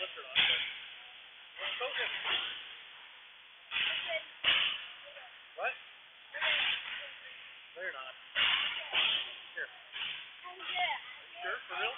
What? No, you're not. Here. Sure, for real?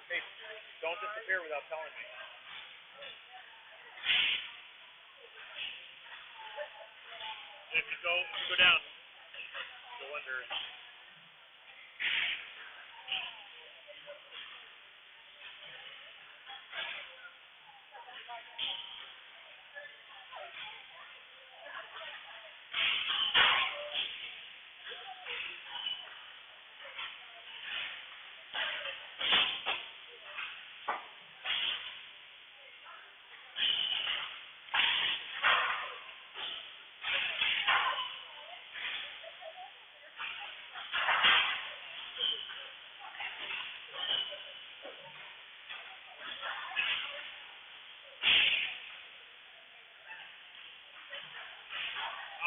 Hey, don't disappear without telling me. If you go down, go under.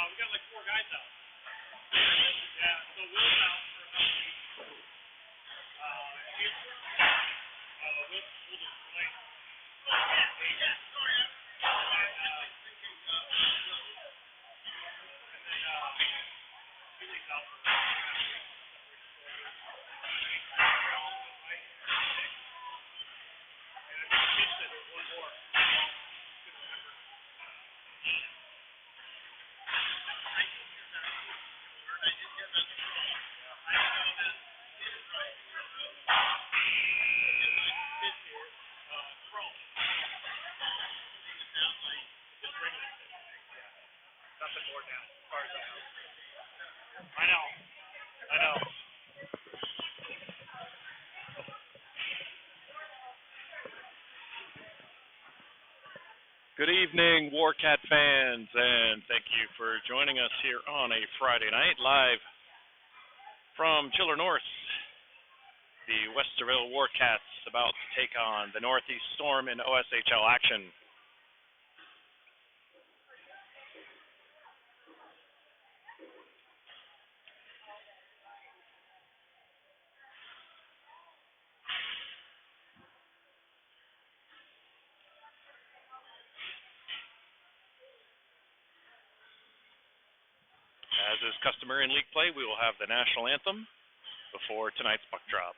We got like 4 guys out. Yeah, so Will's out for another week. Will pulled his joint. And then Julie's out for one more. Nothing more down, as far as I know. I know. Good evening, Warcat fans, and thank you for joining us here on a Friday night, live from Chiller North. The Westerville Warcats about to take on the Northeast Storm in OSHL action. As is customary in league play, we will have the national anthem before tonight's puck drop.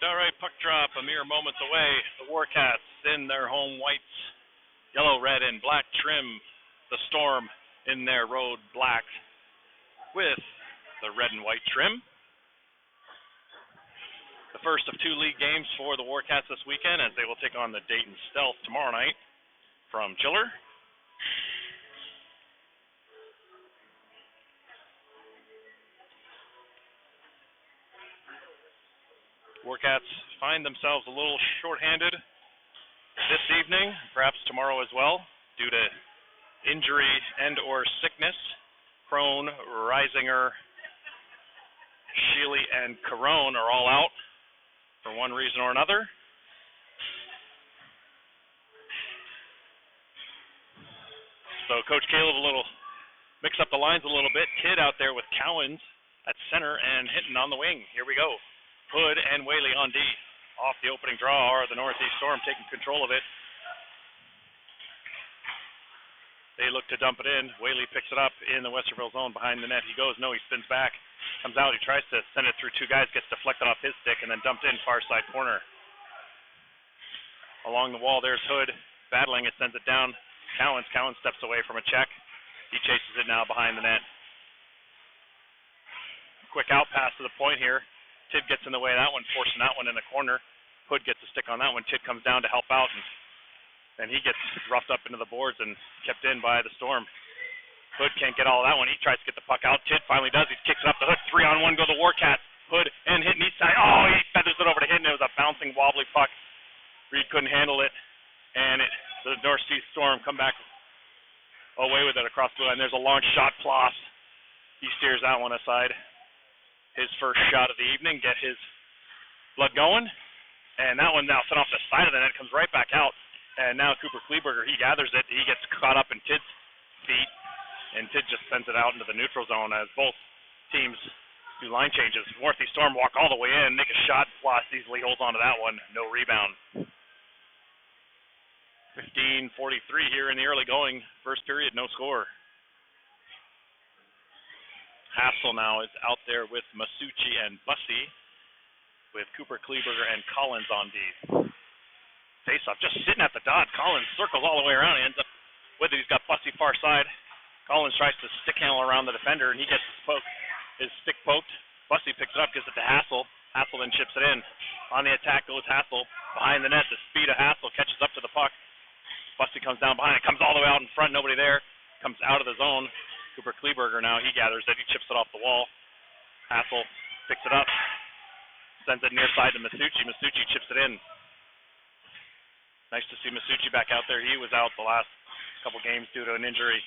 All right, puck drop a mere moments away. The Warcats in their home whites, yellow, red, and black trim. The Storm in their road black with the red and white trim. The first of 2 league games for the Warcats this weekend, as they will take on the Dayton Stealth tomorrow night from Chiller. Warcats find themselves a little shorthanded this evening, perhaps tomorrow as well, due to injury and or sickness. Crone, Reisinger, Sheely, and Carone are all out for one reason or another. So Coach Caleb a little mix up the lines a little bit. Kidd out there with Cowens at center and Hinton on the wing. Here we go. Hood and Whaley on D. Off the opening draw are the Northeast Storm taking control of it. They look to dump it in. Whaley picks it up in the Westerville zone behind the net. He goes, no, he spins back. Comes out, he tries to send it through 2 guys, gets deflected off his stick, and then dumped in far side corner. Along the wall, there's Hood battling it, sends it down. Cowens steps away from a check. He chases it now behind the net. Quick out pass to the point here. Tidd gets in the way of that one, forcing that one in the corner. Hood gets a stick on that one. Tidd comes down to help out, and he gets roughed up into the boards and kept in by the Storm. Hood can't get all of that one. He tries to get the puck out. Tidd finally does. He kicks it up the Hood. 3-on-1 go the Warcats. Hood and Hinton east side. Oh, he feathers it over to Hinton. It was a bouncing, wobbly puck. Reed couldn't handle it, and the Northeast Storm come back away with it across the line. There's a long shot. Ploss. He steers that one aside. His first shot of the evening, get his blood going. And that one now sent off the side of the net, comes right back out. And now Cooper Kleberger, he gathers it. He gets caught up in Tidd's feet, and Tidd just sends it out into the neutral zone as both teams do line changes. Northeast Storm walk all the way in, make a shot. Floss easily holds on to that one. No rebound. 15:43 here in the early going. First period, no score. Hassel now is out there with Masucci and Bussey, with Cooper Kleberger and Collins on D. Face-off just sitting at the dot. Collins circles all the way around. He ends up with it. He's got Bussey far side. Collins tries to stick handle around the defender, and he gets his stick poked. Bussey picks it up, gives it to Hassel. Hassel then chips it in. On the attack goes Hassel. Behind the net, the speed of Hassel catches up to the puck. Bussey comes down behind it, comes all the way out in front, nobody there. Comes out of the zone. Cooper Kleberger now, he gathers it, he chips it off the wall. Hassel picks it up, sends it near side to Masucci. Masucci chips it in. Nice to see Masucci back out there. He was out the last couple games due to an injury.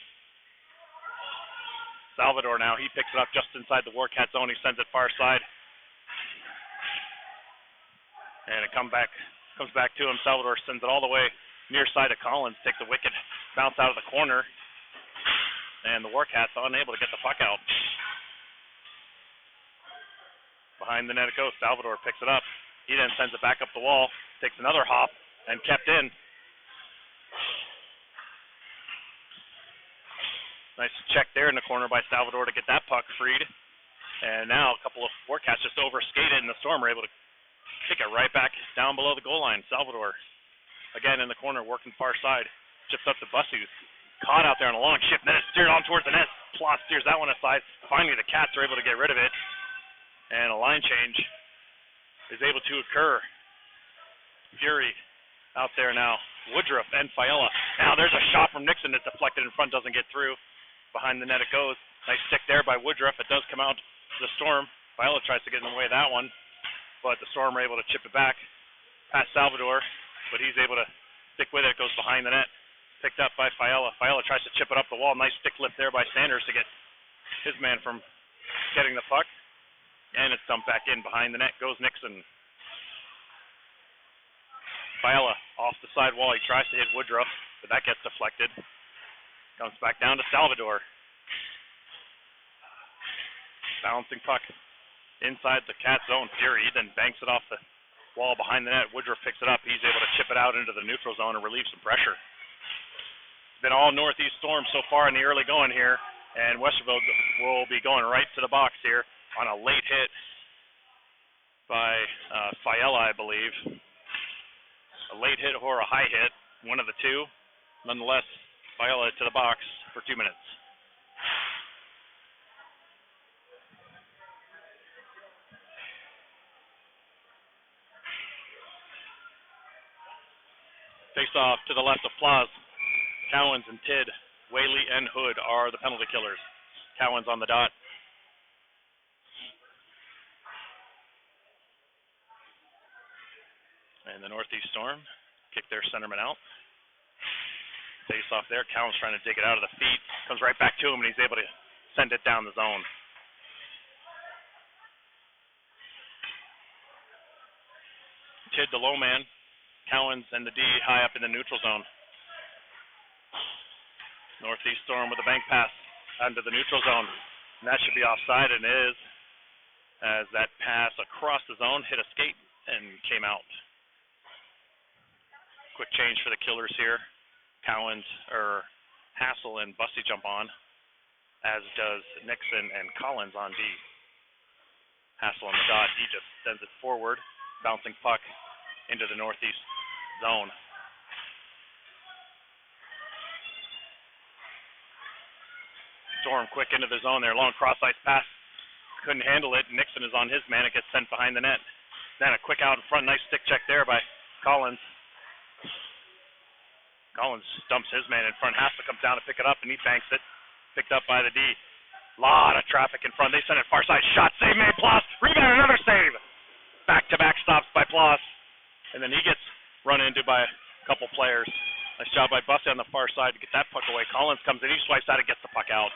Salvador now, he picks it up just inside the Warcat zone. He sends it far side. And it comes back to him. Salvador sends it all the way near side of Collins, takes a wicked bounce out of the corner. And the Warcats unable to get the puck out. Behind the net it goes. Salvador picks it up. He then sends it back up the wall, takes another hop, and kept in. Nice check there in the corner by Salvador to get that puck freed. And now a couple of Warcats just overskated, and the Storm were able to kick it right back down below the goal line. Salvador, again in the corner, working far side. Chips up to Bussey, caught out there on a long shift, and then it's steered on towards the net. Ploss steers that one aside. Finally, the Cats are able to get rid of it, and a line change is able to occur. Fury out there now. Woodruff and Fiala. Now there's a shot from Nixon that's deflected in front, doesn't get through. Behind the net it goes. Nice stick there by Woodruff. It does come out to the Storm. Fiala tries to get in the way of that one, but the Storm are able to chip it back past Salvador, but he's able to stick with it. It goes behind the net. Picked up by Fiala. Fiala tries to chip it up the wall. Nice stick lift there by Sanders to get his man from getting the puck. And it's dumped back in. Behind the net goes Nixon. Fiala off the side wall. He tries to hit Woodruff, but that gets deflected. Comes back down to Salvador. Bouncing puck inside the Cat zone. Fury then banks it off the wall behind the net. Woodruff picks it up. He's able to chip it out into the neutral zone and relieve some pressure. Been all Northeast Storm so far in the early going here, and Westerville will be going right to the box here on a late hit by Fiella, I believe. A late hit or a high hit, one of the two. Nonetheless, Fiella to the box for 2 minutes. Face off to the left of Plaza. Cowens and Tidd, Whaley and Hood are the penalty killers. Cowens on the dot. And the Northeast Storm kick their centerman out. Face off there. Cowens trying to dig it out of the feet. Comes right back to him, and he's able to send it down the zone. Tidd, the low man. Cowens and the D high up in the neutral zone. Northeast Storm with a bank pass under the neutral zone. And that should be offside, and is, as that pass across the zone hit a skate and came out. Quick change for the killers here. Cowens, Hassel and Bussey jump on, as does Nixon and Collins on D. Hassel on the dot. He just sends it forward. Bouncing puck into the Northeast zone. Storm quick into the zone there. Long cross ice pass. Couldn't handle it. Nixon is on his man. It gets sent behind the net. Then a quick out in front. Nice stick check there by Collins. Collins dumps his man in front. Hassel comes down to pick it up, and he banks it. Picked up by the D. Lot of traffic in front. They send it far side. Shot. Save made. Ploss. Rebound. Another save. Back-to-back stops by Ploss. And then he gets run into by a couple players. Nice job by Bussey on the far side to get that puck away. Collins comes in. He swipes out and gets the puck out.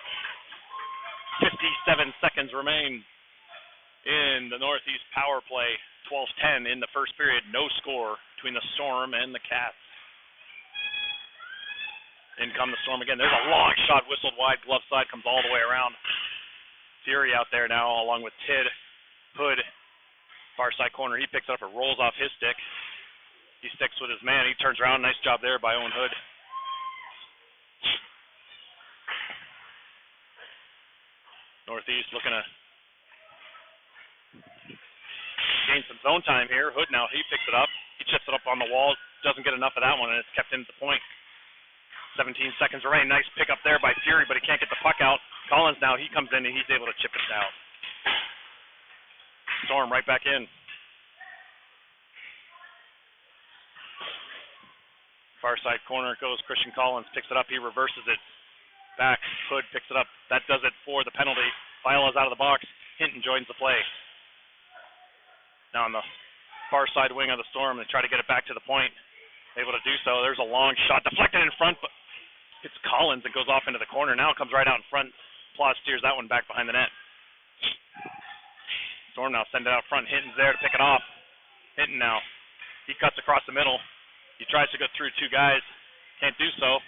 57 seconds remain in the Northeast power play. 12-10 in the first period. No score between the Storm and the Cats. In come the Storm again. There's a long shot whistled wide. Glove side comes all the way around. Fury out there now along with Tidd. Hood, far side corner. He picks it up. It rolls off his stick. He sticks with his man. He turns around. Nice job there by Owen Hood. Northeast looking to gain some zone time here. Hood now, he picks it up. He chips it up on the wall. Doesn't get enough of that one, and it's kept into the point. 17 seconds remain. Nice pick up there by Fury, but he can't get the puck out. Collins now, he comes in, and he's able to chip it out. Storm right back in. Far side corner goes Christian Collins, picks it up, he reverses it back. Hood picks it up. That does it for the penalty. Faila's out of the box. Hinton joins the play. Now on the far side wing of the Storm, they try to get it back to the point. Able to do so. There's a long shot deflected in front, but it's Collins that goes off into the corner. Now it comes right out in front. Ploss steers that one back behind the net. Storm now send it out front. Hinton's there to pick it off. Hinton now. He cuts across the middle. He tries to go through two guys. Can't do so.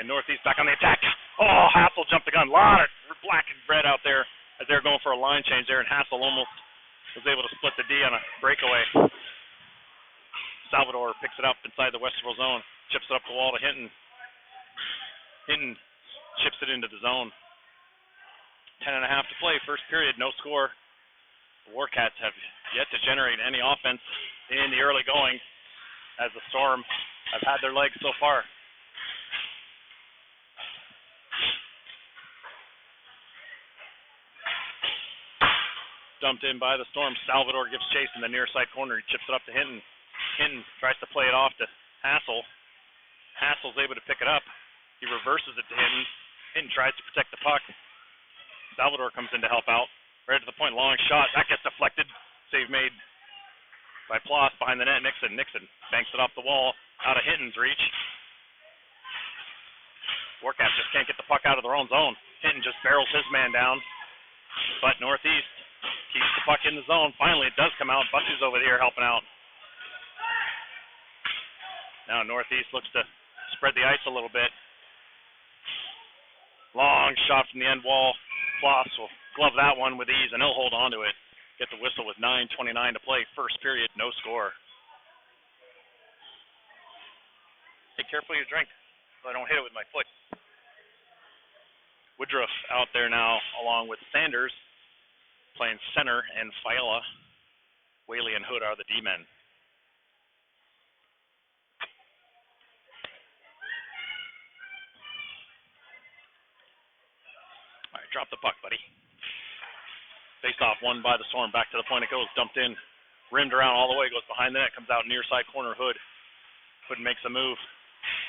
And Northeast back on the attack. Oh, Hassel jumped the gun. A lot of black and red out there as they're going for a line change there, and Hassel almost was able to split the D on a breakaway. Salvador picks it up inside the Westerville zone. Chips it up the wall to Hinton. Hinton chips it into the zone. 10:30 to play. First period, no score. The Warcats have yet to generate any offense in the early going, as the Storm have had their legs so far. Dumped in by the Storm. Salvador gives chase in the near side corner. He chips it up to Hinton. Hinton tries to play it off to Hassel. Hassel's able to pick it up. He reverses it to Hinton. Hinton tries to protect the puck. Salvador comes in to help out. Right to the point, long shot. That gets deflected. Save made by Ploss behind the net. Nixon banks it off the wall out of Hinton's reach. Warcats just can't get the puck out of their own zone. Hinton just barrels his man down. But Northeast keeps the puck in the zone. Finally, it does come out. Bussey's over here helping out. Now Northeast looks to spread the ice a little bit. Long shot from the end wall. Ploss will glove that one with ease, and he'll hold on to it. Get the whistle with 9:29 to play. First period, no score. Take carefully your drink so I don't hit it with my foot. Woodruff out there now along with Sanders playing center, and Fiala Whaley and Hood are the D-men. All right, drop the puck, buddy. Face off, won by the Storm. Back to the point it goes, dumped in, rimmed around all the way, goes behind the net, comes out near side corner. Hood makes a move.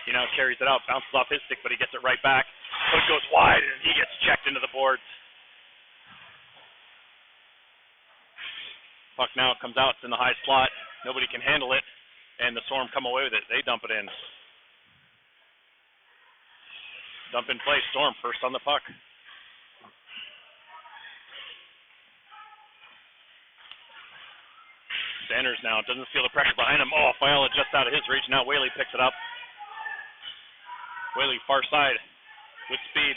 He now carries it out, bounces off his stick, but he gets it right back. Hood goes wide, and he gets checked into the boards. Puck now comes out, it's in the high slot. Nobody can handle it, and the Storm come away with it. They dump it in. Dump in play, Storm first on the puck. Sanders now doesn't feel the pressure behind him. Oh, Fiala just out of his reach. Now Whaley picks it up. Whaley far side with speed.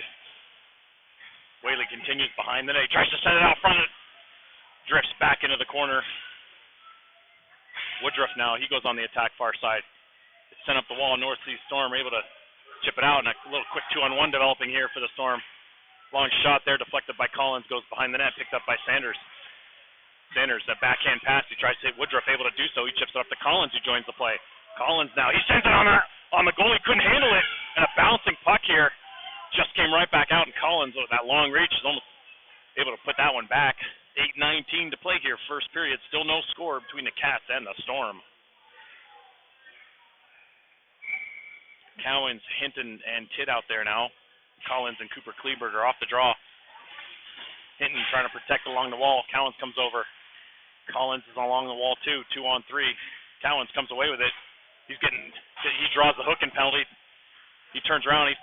Whaley continues behind the net. He tries to send it out front. It drifts back into the corner. Woodruff now, he goes on the attack far side. It's sent up the wall. North Sea Storm able to chip it out, and a little quick 2-on-1 developing here for the Storm. Long shot there, deflected by Collins, goes behind the net, picked up by Sanders. Sanders, that backhand pass, he tries to hit Woodruff, able to do so. He chips it up to Collins, who joins the play. Collins now, he sends it on the goal. He couldn't handle it, and a bouncing puck here just came right back out, and Collins, with that long reach, is almost able to put that one back. 8:19 to play here, first period. Still no score between the Cats and the Storm. Cowens, Hinton, and Tidd out there now. Collins and Cooper Kleberger off the draw. Hinton trying to protect along the wall. Cowens comes over. Collins is along the wall too, 2-on-3. Cowens comes away with it. He draws the hooking penalty. He turns around, he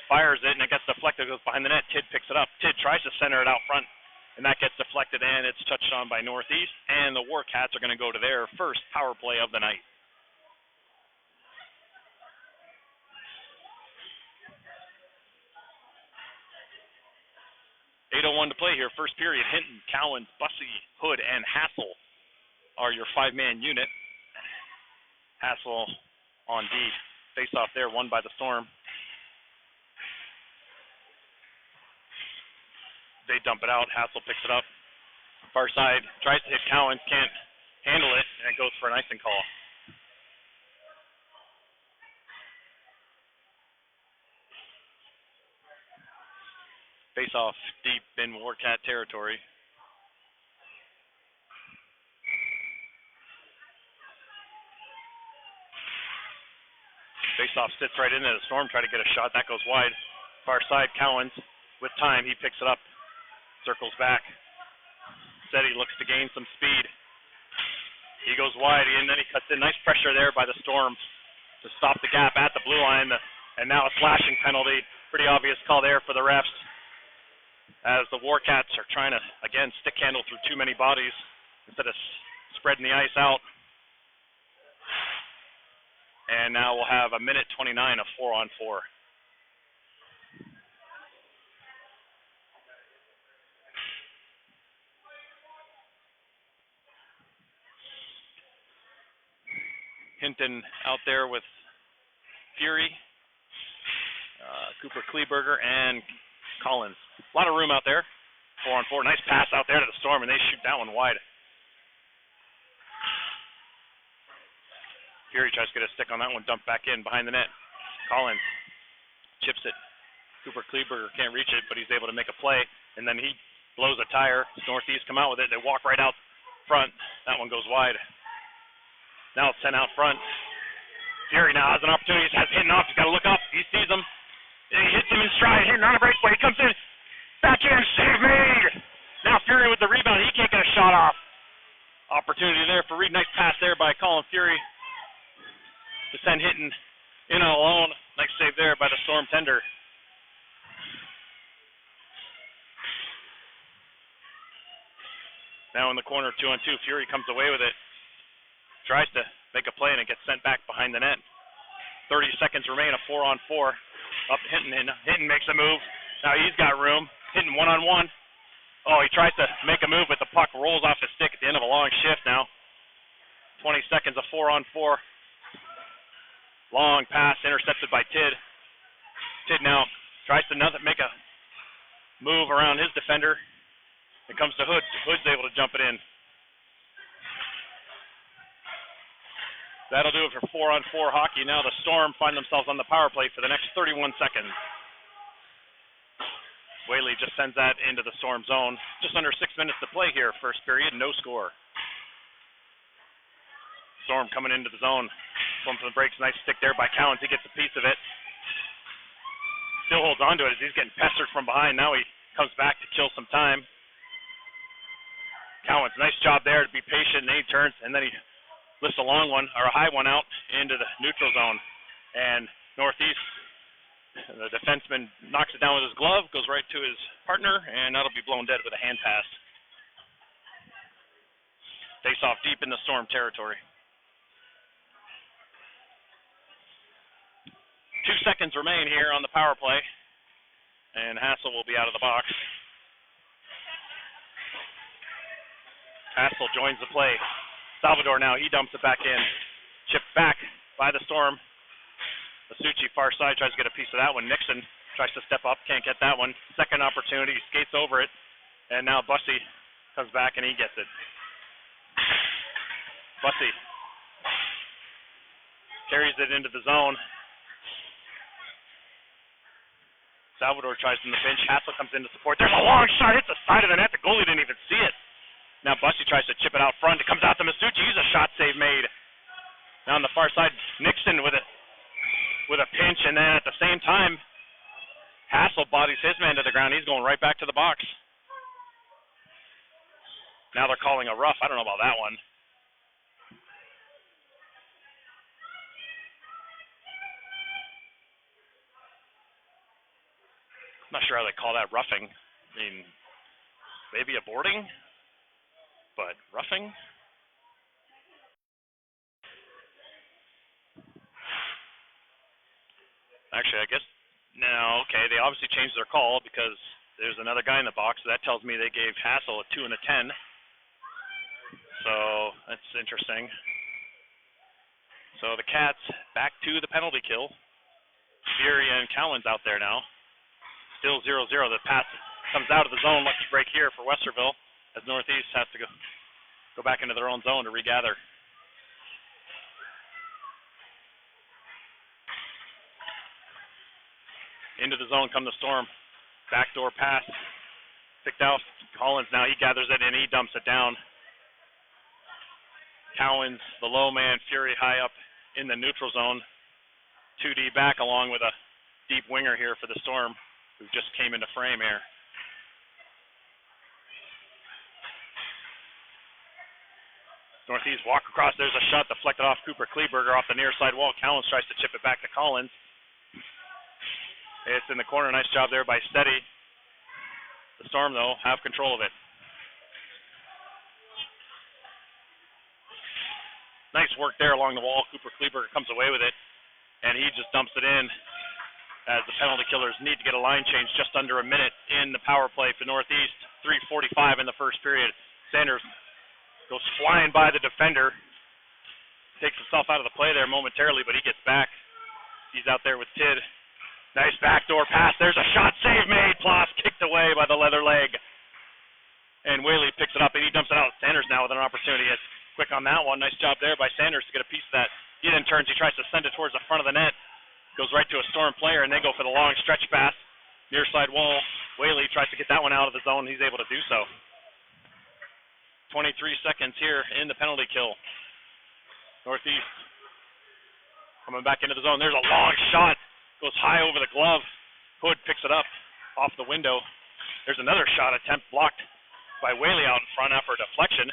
fires it, and it gets deflected, goes behind the net. Tidd picks it up. Tidd tries to center it out front, and that gets deflected, and it's touched on by Northeast, and the Warcats are going to go to their first power play of the night. .801 to play here, first period. Hinton, Cowens, Bussey, Hood, and Hassel are your five-man unit. Hassel on D. Face-off there, won by the Storm. They dump it out. Hassel picks it up. Far side, tries to hit Cowens, can't handle it, and it goes for an icing call. Face-off deep in Warcat territory. Face-off sits right into the Storm, try to get a shot. That goes wide. Far side, Cowens with time. He picks it up, circles back. Steady looks to gain some speed. He goes wide, and then he cuts in. Nice pressure there by the Storm to stop the gap at the blue line. And now a slashing penalty. Pretty obvious call there for the refs, as the Warcats are trying to, again, stick handle through too many bodies instead of spreading the ice out. And now we'll have 1:29 of 4-on-4. Hinton out there with Fury, Cooper Kleberger, and Collins. A lot of room out there. 4-on-4. Nice pass out there to the Storm, and they shoot that one wide. Fury tries to get a stick on that one, dumped back in behind the net. Collins chips it. Cooper Kleberger can't reach it, but he's able to make a play, and then he blows a tire. Northeast come out with it. They walk right out front. That one goes wide. Now it's sent out front. Fury now has an opportunity. He has Hinton off. He's got to look up. He sees him. He hits him in stride. Hinton on a breakaway. He comes in. Backhand save made. Now Fury with the rebound. He can't get a shot off. Opportunity there for Reed. Nice pass there by Colin Fury to send Hinton in alone. Nice save there by the Storm tender. Now in the corner, 2-on-2. Fury comes away with it. Tries to make a play, and it gets sent back behind the net. 30 seconds remain, a 4-on-4. Up Hinton, and Hinton makes a move. Now he's got room. Hinton 1-on-1. Oh, he tries to make a move, but the puck rolls off his stick at the end of a long shift now. 20 seconds, a 4-on-4. Long pass, intercepted by Tidd. Tidd now tries to make a move around his defender. It comes to Hood. Hood's able to jump it in. That'll do it for 4-on-4 hockey. Now the Storm find themselves on the power play for the next 31 seconds. Whaley just sends that into the Storm zone. Just under 6 minutes to play here, first period, no score. Storm coming into the zone. Going for the breaks, nice stick there by Cowens. He gets a piece of it. Still holds on to it as he's getting pestered from behind. Now he comes back to kill some time. Cowens, nice job there to be patient, and then he turns, and then he lifts a long one, or a high one out into the neutral zone. And Northeast, the defenseman knocks it down with his glove, goes right to his partner, and that'll be blown dead with a hand pass. Face off deep in the Storm territory. 2 seconds remain here on the power play, and Hassel will be out of the box. Hassel joins the play. Salvador now, he dumps it back in. Chipped back by the Storm. Masucci, far side, tries to get a piece of that one. Nixon tries to step up, can't get that one. Second opportunity, skates over it, and now Bussey comes back and he gets it. Bussey carries it into the zone. Salvador tries from the bench. Hassel comes in to support. There's a long shot. Hits the side of the net. The goalie didn't even see it. Now Bussey tries to chip it out front. It comes out to Masucci. He's a shot save made. Now on the far side, Nixon with a pinch, and then at the same time, Hassel bodies his man to the ground. He's going right back to the box. Now they're calling a rough. I don't know about that one. Not sure how they call that roughing. I mean, maybe a boarding, but roughing? Actually, I guess, no, okay, they obviously changed their call because there's another guy in the box, so that tells me they gave Hassel a 2 and a 10. So, that's interesting. So the Cats back to the penalty kill. Fury and Cowens out there now. Still 0-0. The pass comes out of the zone. Lucky break here for Westerville as Northeast has to go back into their own zone to regather. Into the zone come the Storm. Backdoor pass. Picked out. Collins now. He gathers it in. He dumps it down. Cowens, the low man. Fury high up in the neutral zone. 2D back along with a deep winger here for the Storm, who just came into frame here. Northeast walk across. There's a shot deflected off Cooper Kleberger off the near side wall. Cowens tries to chip it back to Collins. It's in the corner. Nice job there by Steady. The Storm, though, have control of it. Nice work there along the wall. Cooper Kleberger comes away with it, and he just dumps it in as the penalty killers need to get a line change just under a minute in the power play for Northeast. 3:45 in the first period. Sanders goes flying by the defender. Takes himself out of the play there momentarily, but he gets back. He's out there with Tidd. Nice backdoor pass. There's a shot save made. Ploss kicked away by the leather leg. And Whaley picks it up, and he dumps it out. Sanders now with an opportunity. It's quick on that one. Nice job there by Sanders to get a piece of that. He then turns. He tries to send it towards the front of the net. Goes right to a Storm player, and they go for the long stretch pass. Near side wall. Whaley tries to get that one out of the zone. He's able to do so. 23 seconds here in the penalty kill. Northeast coming back into the zone. There's a long shot. Goes high over the glove. Hood picks it up off the window. There's another shot attempt blocked by Whaley out in front after a deflection.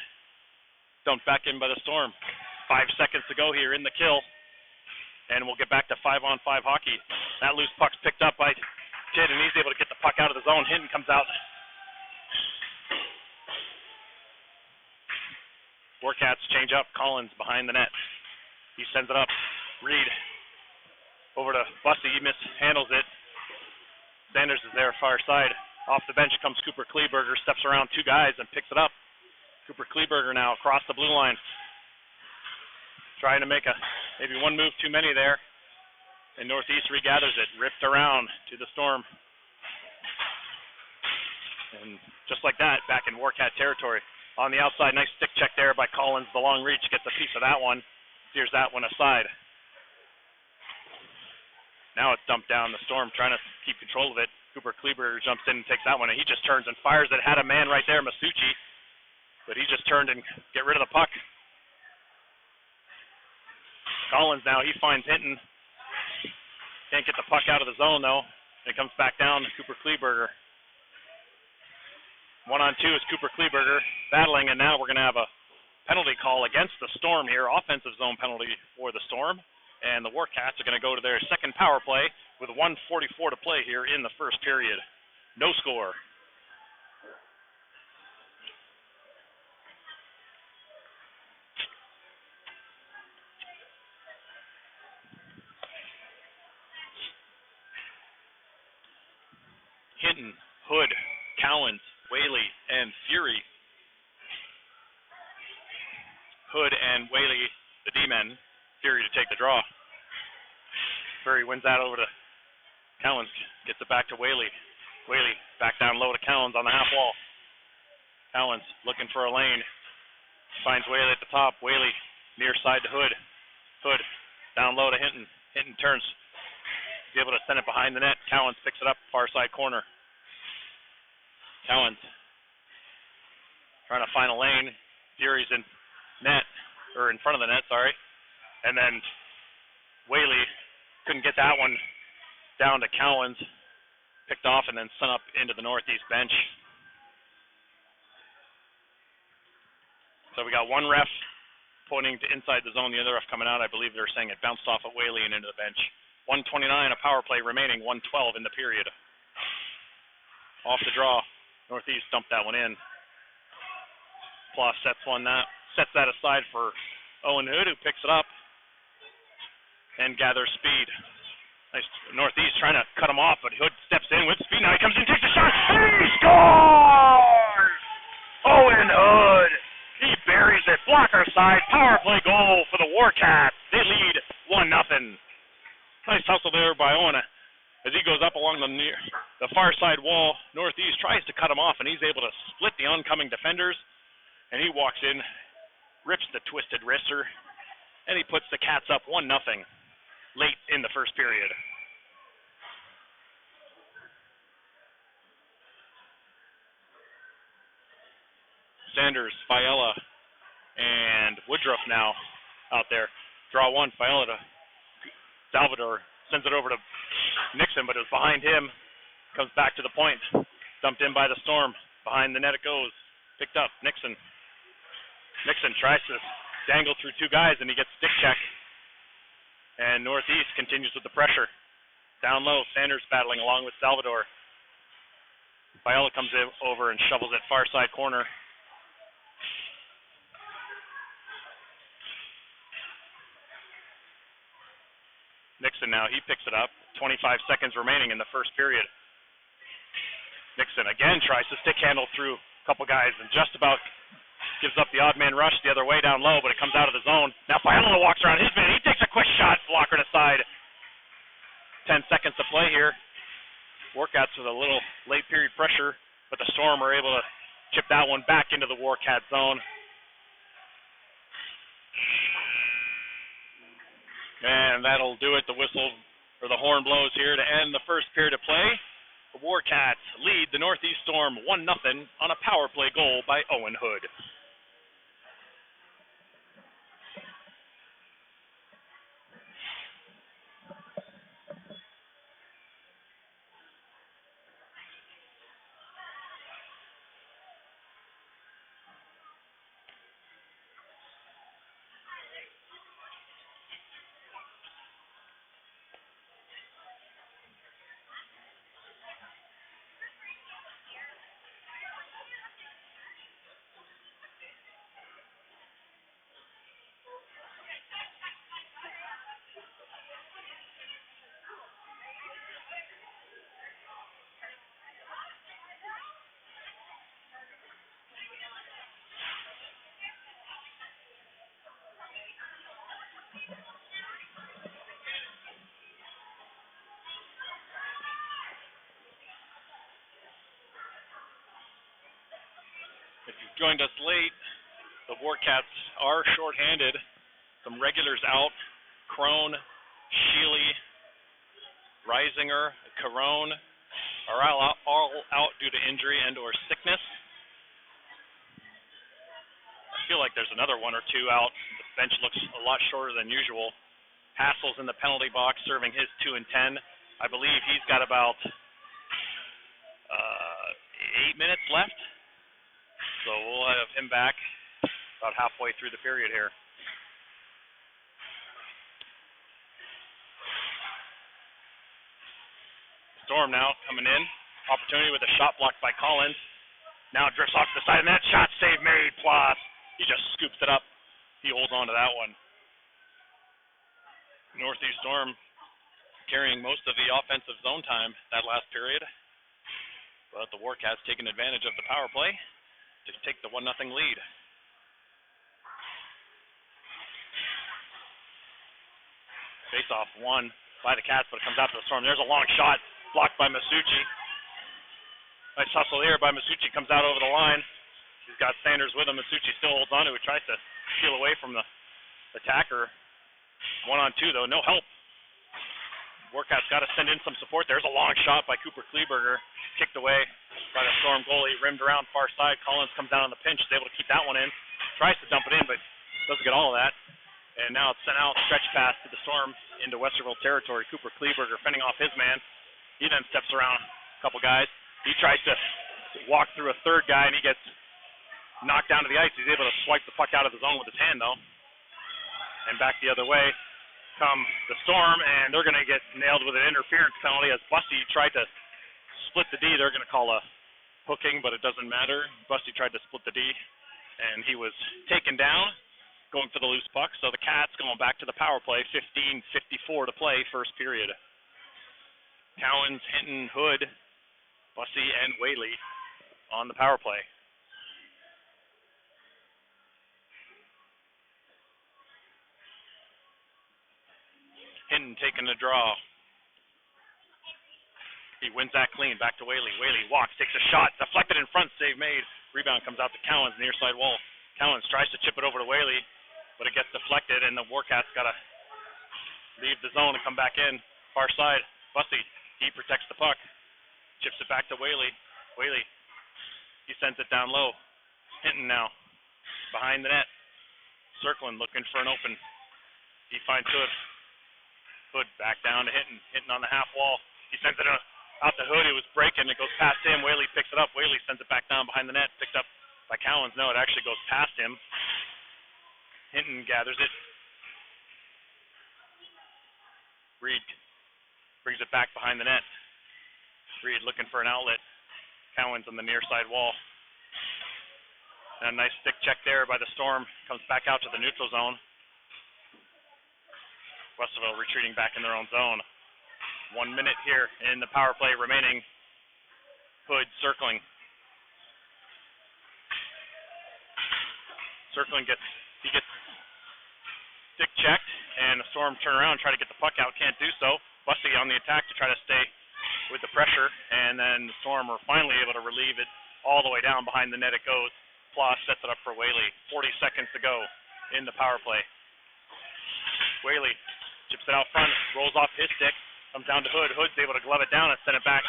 Dumped back in by the Storm. 5 seconds to go here in the kill. And we'll get back to 5-on-5 hockey. That loose puck's picked up by Tidd, and he's able to get the puck out of the zone. Hinton comes out. Warcats change up. Collins behind the net. He sends it up. Reed over to Bussey. He mishandles it. Sanders is there far side. Off the bench comes Cooper Kleberger. Steps around two guys and picks it up. Cooper Kleberger now across the blue line. Trying to make maybe one move too many there. And Northeast regathers it. Ripped around to the Storm. And just like that, back in Warcat territory. On the outside, nice stick check there by Collins. The long reach gets a piece of that one. steers that one aside. Now it's dumped down. The Storm trying to keep control of it. Cooper Kleberger jumps in and takes that one, and he just turns and fires it. Had a man right there, Masucci, but he just turned and get rid of the puck. Collins now, he finds Hinton. Can't get the puck out of the zone, though. And it comes back down to Cooper Kleberger. 1-on-2 is Cooper Kleberger battling, and now we're going to have a penalty call against the Storm here, offensive zone penalty for the Storm. And the Warcats are going to go to their second power play with 1:44 to play here in the first period. No score. Hinton, Hood, Cowens, Whaley, and Fury. Hood and Whaley, the D-men. Fury to take the draw. Fury wins that over to Cowens. Gets it back to Whaley. Whaley back down low to Cowens on the half wall. Cowens looking for a lane. Finds Whaley at the top. Whaley near side to Hood. Hood down low to Hinton. Hinton turns. He's able to send it behind the net. Cowens picks it up far side corner. Cowens trying to find a lane. Fury's in net, or in front of the net, sorry. And then Whaley couldn't get that one down to Cowens. Picked off and then sent up into the northeast bench. So we got one ref pointing to inside the zone, the other ref coming out. I believe they're saying it bounced off of Whaley and into the bench. 1:29, a power play remaining, 1:12 in the period. Off the draw. Northeast dumped that one in. Plouffe sets that aside for Owen Hood, who picks it up and gathers speed. Nice. Northeast trying to cut him off, but Hood steps in with speed. Now he comes in, takes a shot, and he scores! Owen Hood. He buries it. Blocker side. Power play goal for the Warcats. They lead 1-0. Nice hustle there by Owen as he goes up along the far side wall. Northeast tries to cut him off, and he's able to split the oncoming defenders. And he walks in, rips the twisted wrister, and he puts the Cats up 1-0 late in the first period. Sanders, Fiala, and Woodruff now out there. Draw one, Fiala to Salvador. Sends it over to Nixon, but it was behind him. Comes back to the point. Dumped in by the Storm. Behind the net it goes. Picked up. Nixon tries to dangle through two guys, and he gets stick check. And Northeast continues with the pressure. Down low, Sanders battling along with Salvador. Fiala comes over and shovels it far side corner. Nixon now, he picks it up. 25 seconds remaining in the first period. Nixon again tries to stick handle through a couple guys and just about gives up the odd man rush the other way down low, but it comes out of the zone. Now Fiala walks around his man. He takes a quick shot, blocker to side. 10 seconds to play here. Warcats with a little late period pressure, but the Storm are able to chip that one back into the Warcat zone. And that'll do it. The whistle or the horn blows here to end the first period of play. The Warcats lead the Northeast Storm 1-0 on a power play goal by Owen Hood. If you've joined us late, the Warcats are shorthanded Some regulars out. Crone, Sheely, Reisinger, Carone are all out due to injury and or sickness. I feel like there's another one or two out. The bench looks a lot shorter than usual. Hassel's in the penalty box serving his 2 and 10. I believe he's got about 8 minutes left. So we'll have him back about halfway through the period here. Storm now coming in. Opportunity with a shot blocked by Collins. Now drifts off to the side, and that shot save made. Plus, he just scoops it up. He holds on to that one. Northeast Storm carrying most of the offensive zone time that last period. But the Warcats taking advantage of the power play to take the 1-0 lead. Face-off won by the Cats, but it comes out to the Storm. There's a long shot blocked by Masucci. Nice hustle here by Masucci. Comes out over the line. He's got Sanders with him. Masucci still holds on to it. Tries to steal away from the attacker. 1-on-2, though. No help. Warcats got to send in some support. There's a long shot by Cooper Kleberger. Kicked away by the Storm goalie. Rimmed around far side. Collins comes down on the pinch. Is able to keep that one in. Tries to dump it in, but doesn't get all of that. And now it's sent out. Stretch pass to the Storm into Westerville territory. Cooper Kleberger fending off his man. He then steps around a couple guys. He tries to walk through a third guy, and he gets knocked down to the ice. He's able to swipe the puck out of the zone with his hand, though. And back the other way come the Storm, and they're going to get nailed with an interference penalty as Bussey tried to split the D. They're going to call a hooking, but it doesn't matter. Bussey tried to split the D, and he was taken down, going for the loose puck. So the Cats going back to the power play, 15:54 to play, first period. Cowens, Hinton, Hood, Bussey, and Whaley on the power play. Hinton taking the draw. He wins that clean. Back to Whaley. Whaley walks, takes a shot, deflected in front, save made. Rebound comes out to Cowens, near side wall. Cowens tries to chip it over to Whaley, but it gets deflected, and the Warcats got to leave the zone and come back in. Far side, Bussey. He protects the puck. Chips it back to Whaley. Whaley. He sends it down low. Hinton now. Behind the net. Circling, looking for an open. He finds Hood. Hood back down to Hinton. Hinton on the half wall. He sends it out to Hood. It was breaking. It goes past him. Whaley picks it up. Whaley sends it back down behind the net. Picked up by Cowens. No, it actually goes past him. Hinton gathers it. Reed brings it back behind the net. Reed looking for an outlet. Cowens on the near side wall. And a nice stick check there by the Storm. Comes back out to the neutral zone. Westerville retreating back in their own zone. 1 minute here in the power play remaining. Hood circling. Circling gets stick checked, and the Storm turn around, try to get the puck out, can't do so. Bussey on the attack to try to stay with the pressure, and then the Storm are finally able to relieve it all the way down behind the net. It goes. Ploss sets it up for Whaley. 40 seconds to go in the power play. Whaley chips it out front, rolls off his stick, comes down to Hood. Hood's able to glove it down and send it back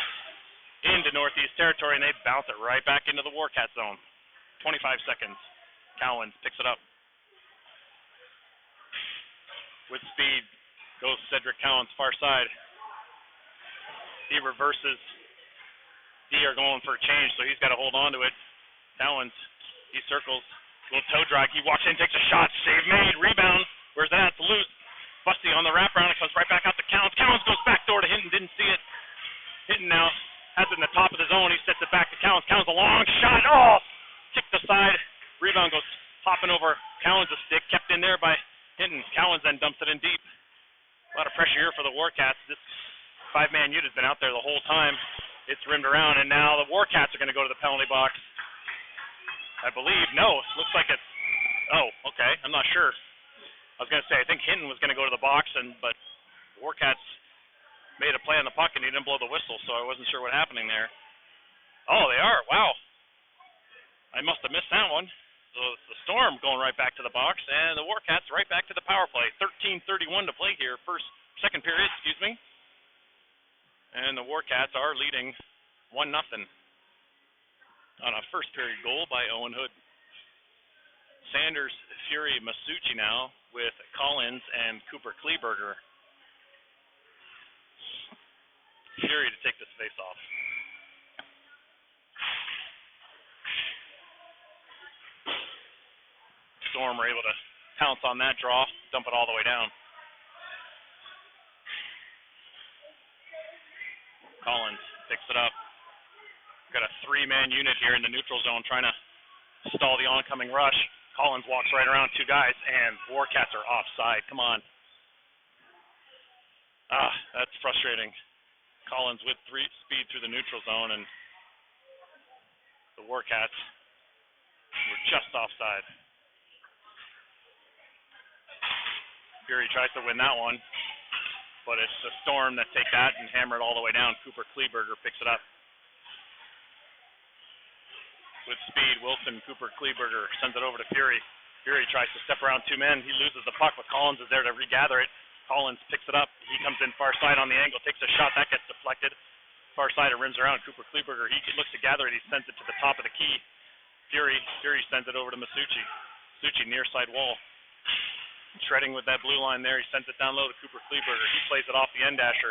into Northeast territory, and they bounce it right back into the Warcat zone. 25 seconds. Cowens picks it up. With speed goes Cedric Cowens, far side. He reverses. D are going for a change, so he's got to hold on to it. Cowens, he circles. Little toe drag. He walks in, takes a shot. Save made. Rebound. Where's that? It's loose. Bussey on the wraparound. It comes right back out to Cowens. Cowens goes back door to Hinton. Didn't see it. Hinton now has it in the top of the zone. He sets it back to Cowens. Cowens a long shot. Oh! Kicked aside. Rebound goes hopping over Cowens' stick. Kept in there by Hinton. Cowens then dumps it in deep. A lot of pressure here for the Warcats. This five-man unit has been out there the whole time. It's rimmed around, and now the Warcats are going to go to the penalty box. I believe. No, it looks like it's... Oh, okay. I'm not sure. I was going to say, I think Hinton was going to go to the box, but the Warcats made a play on the puck, and he didn't blow the whistle, so I wasn't sure what happening there. Oh, they are. Wow. I must have missed that one. So it's the Storm Storm going right back to the box, and the Warcats right back to the power play. 13:31 to play here, second period, and the Warcats are leading 1-0 on a first period goal by Owen Hood. Sanders, Fury, Masucci now with Collins and Cooper Kleberger. Fury to take this face off. Storm were able to pounce on that draw, dump it all the way down. Collins picks it up. Got a three-man unit here in the neutral zone trying to stall the oncoming rush. Collins walks right around two guys, and Warcats are offside. Come on. That's frustrating. Collins with speed through the neutral zone, and the Warcats were just offside. Fury tries to win that one, but it's the Storm that take that and hammer it all the way down. Cooper Kleberger picks it up. With speed, Wilson, Cooper Kleberger sends it over to Fury. Fury tries to step around two men. He loses the puck, but Collins is there to regather it. Collins picks it up. He comes in far side on the angle, takes a shot. That gets deflected. Far side, it rims around. Cooper Kleberger, he looks to gather it. He sends it to the top of the key. Fury sends it over to Masucci. Masucci near side wall. Shredding with that blue line there. He sends it down low to Cooper Kleberger. He plays it off the end dasher.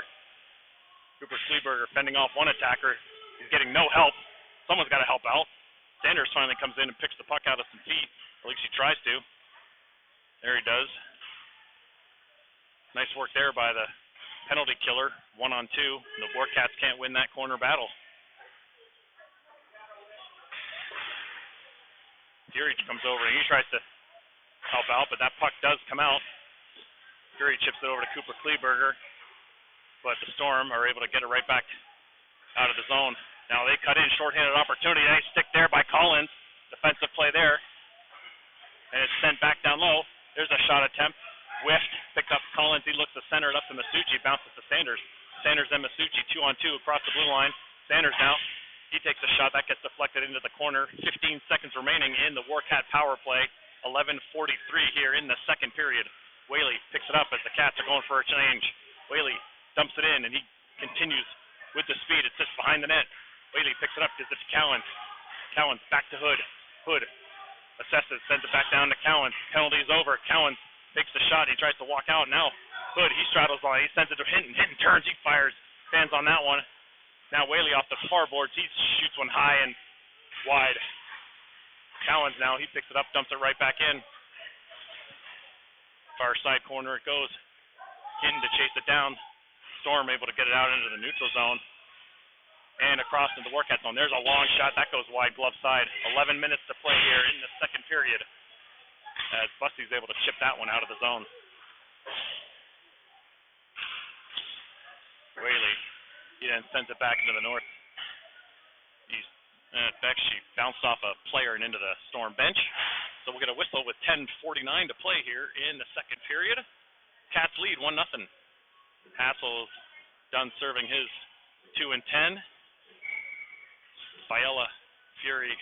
Cooper Kleberger fending off one attacker. He's getting no help. Someone's got to help out. Sanders finally comes in and picks the puck out of some feet. Or at least he tries to. There he does. Nice work there by the penalty killer. 1-on-2. The Warcats can't win that corner battle. Fury comes over and he tries to help out, but that puck does come out. Fury chips it over to Cooper Kleberger, but the Storm are able to get it right back out of the zone. Now they cut in, shorthanded opportunity. Nice stick there by Collins. Defensive play there. And it's sent back down low. There's a shot attempt. Whiffed, picked up Collins. He looks to center it up to Masucci. Bounces to Sanders. Sanders and Masucci 2-on-2 across the blue line. Sanders now. He takes a shot. That gets deflected into the corner. 15 seconds remaining in the Warcat power play. 11:43 here in the second period. Whaley picks it up as the Cats are going for a change. Whaley dumps it in, and he continues with the speed. It sits behind the net. Whaley picks it up, gives it to Cowan. Cowan back to Hood. Hood assesses, sends it back down to Cowan. Penalty's over. Cowan takes the shot. He tries to walk out. Now Hood, he straddles the line. He sends it to Hinton. Hinton turns. He fires. Fans on that one. Now Whaley off the far boards. He shoots one high and wide. Cowan's now. He picks it up, dumps it right back in. Far side corner it goes. Hinton to chase it down. Storm able to get it out into the neutral zone. And across into the Warcat zone. There's a long shot. That goes wide glove side. 11 minutes to play here in the second period. As Busty's able to chip that one out of the zone. Whaley. He then sends it back into the north. She bounced off a player and into the Storm bench. So we'll get a whistle with 10:49 to play here in the second period. Cats lead 1-0. Hassel's done serving his 2 and 10. Fiala, Fury,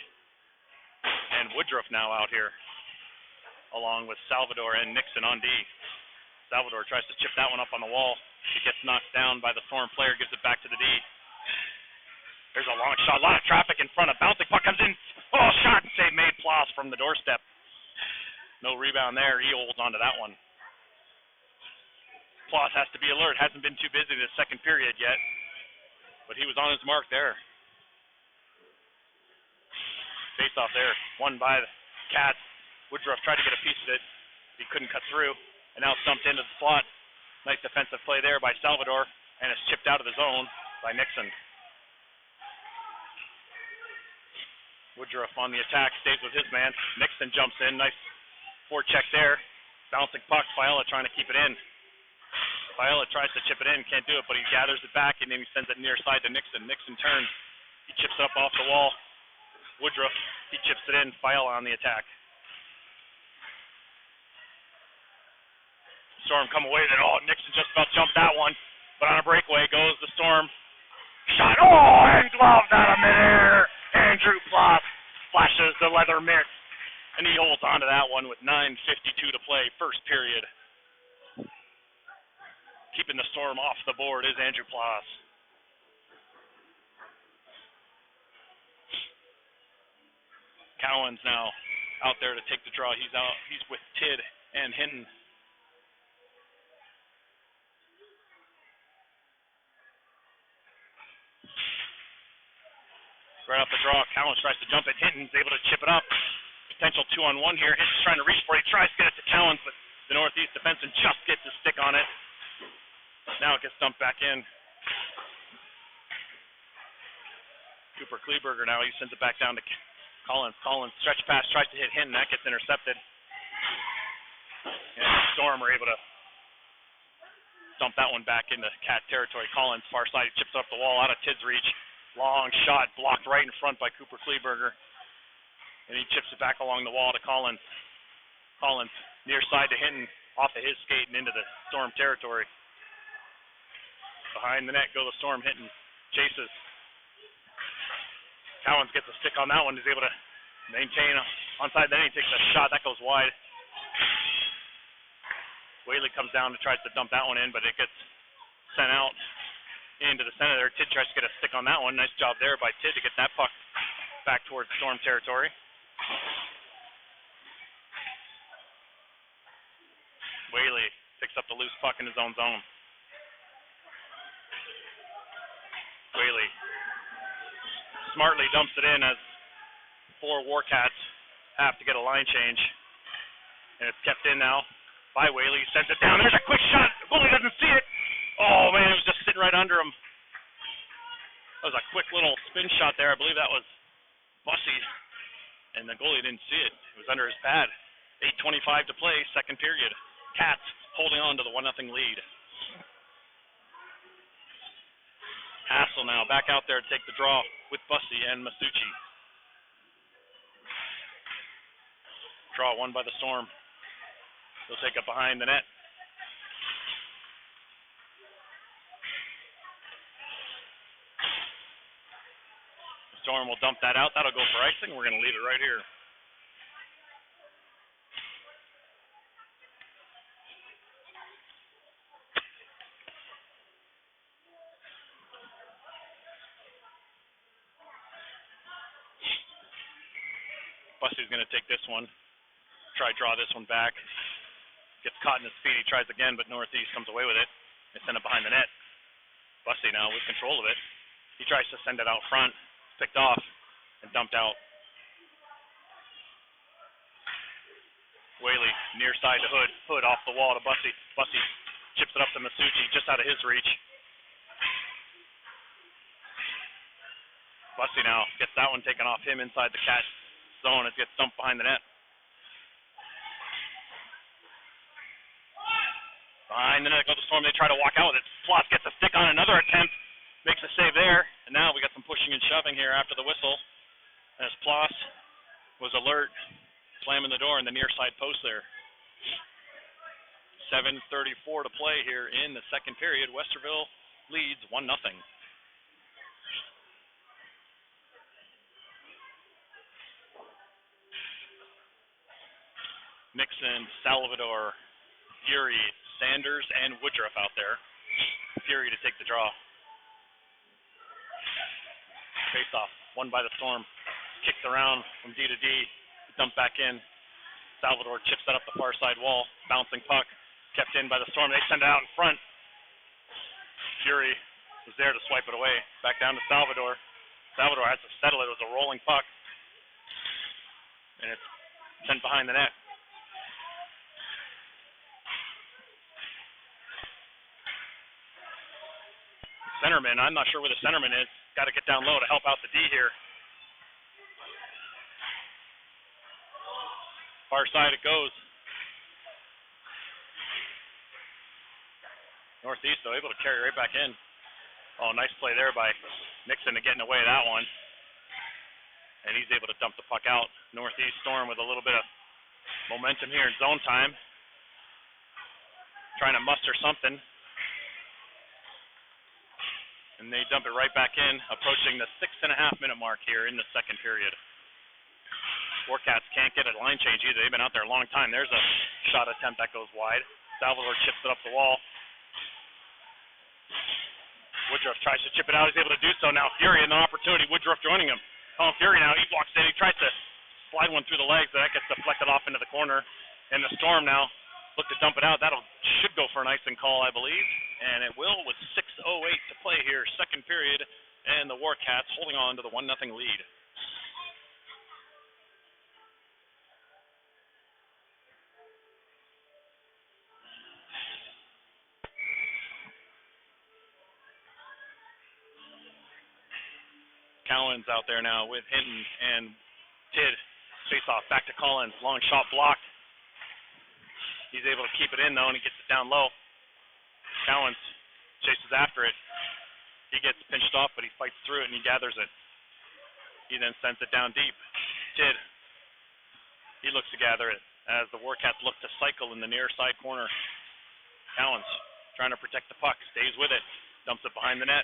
and Woodruff now out here, along with Salvador and Nixon on D. Salvador tries to chip that one up on the wall. He gets knocked down by the Storm player, gives it back to the D. There's a long shot, a lot of traffic in front. A bouncing puck comes in. Oh, shot and save made. Ploss from the doorstep. No rebound there. He holds onto that one. Ploss has to be alert. Hasn't been too busy this second period yet, but he was on his mark there. Face off there, won by the Cats. Woodruff tried to get a piece of it. He couldn't cut through, and now it's dumped into the slot. Nice defensive play there by Salvador, and it's chipped out of the zone by Nixon. Woodruff on the attack, stays with his man. Nixon jumps in, nice forecheck there. Bouncing puck, Fiala trying to keep it in. Fiala tries to chip it in, can't do it, but he gathers it back, and then he sends it near side to Nixon. Nixon turns, he chips it up off the wall. Woodruff, he chips it in. Fiala on the attack. Storm come away. Nixon just about jumped that one. But on a breakaway goes the Storm. Shot. And gloved out of midair. Andrew Ploss flashes the leather mitts. And he holds on to that one with 9:52 to play, first period. Keeping the Storm off the board is Andrew Ploss. Cowan's now out there to take the draw. He's out. He's with Tidd and Hinton. Right off the draw, Cowan tries to jump at Hinton's able to chip it up. Potential 2-on-1 here. Hinton's trying to reach for it. He tries to get it to Cowan's, but the Northeast defenseman just gets his stick on it. Now it gets dumped back in. Cooper Kleberger now, he sends it back down to Collins. Collins stretch pass, tries to hit Hinton. That gets intercepted. And the Storm are able to dump that one back into Cat territory. Collins, far side, chips up the wall out of Tidd's reach. Long shot, blocked right in front by Cooper Kleberger. And he chips it back along the wall to Collins. Collins, near side to Hinton, off of his skate and into the Storm territory. Behind the net go the Storm. Hinton chases. Cowens gets a stick on that one. He's able to maintain onside. Then he takes a shot. That goes wide. Whaley comes down and tries to dump that one in, but it gets sent out into the center there. Tidd tries to get a stick on that one. Nice job there by Tidd to get that puck back towards Storm territory. Whaley picks up the loose puck in his own zone. Whaley smartly dumps it in as 4 Warcats have to get a line change. And it's kept in now by Whaley. He sends it down. There's a quick shot. The goalie doesn't see it. Oh, man, it was just sitting right under him. That was a quick little spin shot there. I believe that was Bussey. And the goalie didn't see it. It was under his pad. 8:25 to play, second period. Cats holding on to the 1-0 lead. Hassel now back out there to take the draw with Bussey and Masucci. Draw won by the Storm. They'll take it behind the net. The Storm will dump that out. That'll go for icing. We're going to leave it right here. Bussey's going to take this one, try draw this one back. Gets caught in his feet. He tries again, but Northeast comes away with it. They send it behind the net. Bussey now with control of it. He tries to send it out front. Picked off and dumped out. Whaley near side to Hood. Hood off the wall to Bussey. Bussey chips it up to Masucci just out of his reach. Bussey now gets that one taken off him inside the Cat zone. It gets dumped behind the net. Behind the net goes the Storm. They try to walk out with it. Ploss gets a stick on another attempt. Makes a save there. And now we got some pushing and shoving here after the whistle. As Ploss was alert, slamming the door in the near side post there. 7:34 to play here in the second period. Westerville leads 1-0. Nixon, Salvador, Fury, Sanders, and Woodruff out there. Fury to take the draw. Face-off, won by the Storm. Kicked around from D to D. Dumped back in. Salvador chips that up the far side wall. Bouncing puck. Kept in by the Storm. They send it out in front. Fury was there to swipe it away. Back down to Salvador. Salvador has to settle it. It was a rolling puck. And it's sent behind the net. Centerman, I'm not sure where the centerman is. Got to get down low to help out the D here. Far side it goes. Northeast, though, able to carry right back in. Oh, nice play there by Nixon to getting away that one. And he's able to dump the puck out. Northeast Storm with a little bit of momentum here in zone time. Trying to muster something. And they dump it right back in, approaching the 6.5-minute mark here in the second period. Warcats can't get a line change either. They've been out there a long time. There's a shot attempt that goes wide. Salvador chips it up the wall. Woodruff tries to chip it out. He's able to do so. Now Fury an opportunity. Woodruff joining him. Colin Fury now. He walks in. He tries to slide one through the legs, but that gets deflected off into the corner. And the Storm now look to dump it out. That'll should go for an icing call, I believe. And it will with 6:08 to play here, second period. And the Warcats holding on to the 1-0 lead. Cowan's out there now with Hinton and Tidd. Face off back to Collins. Long shot blocked. He's able to keep it in though, and he gets it down low. Cowans chases after it. He gets pinched off, but he fights through it and he gathers it. He then sends it down deep. Tidd. He looks to gather it as the Warcats look to cycle in the near side corner. Cowans trying to protect the puck. Stays with it. Dumps it behind the net.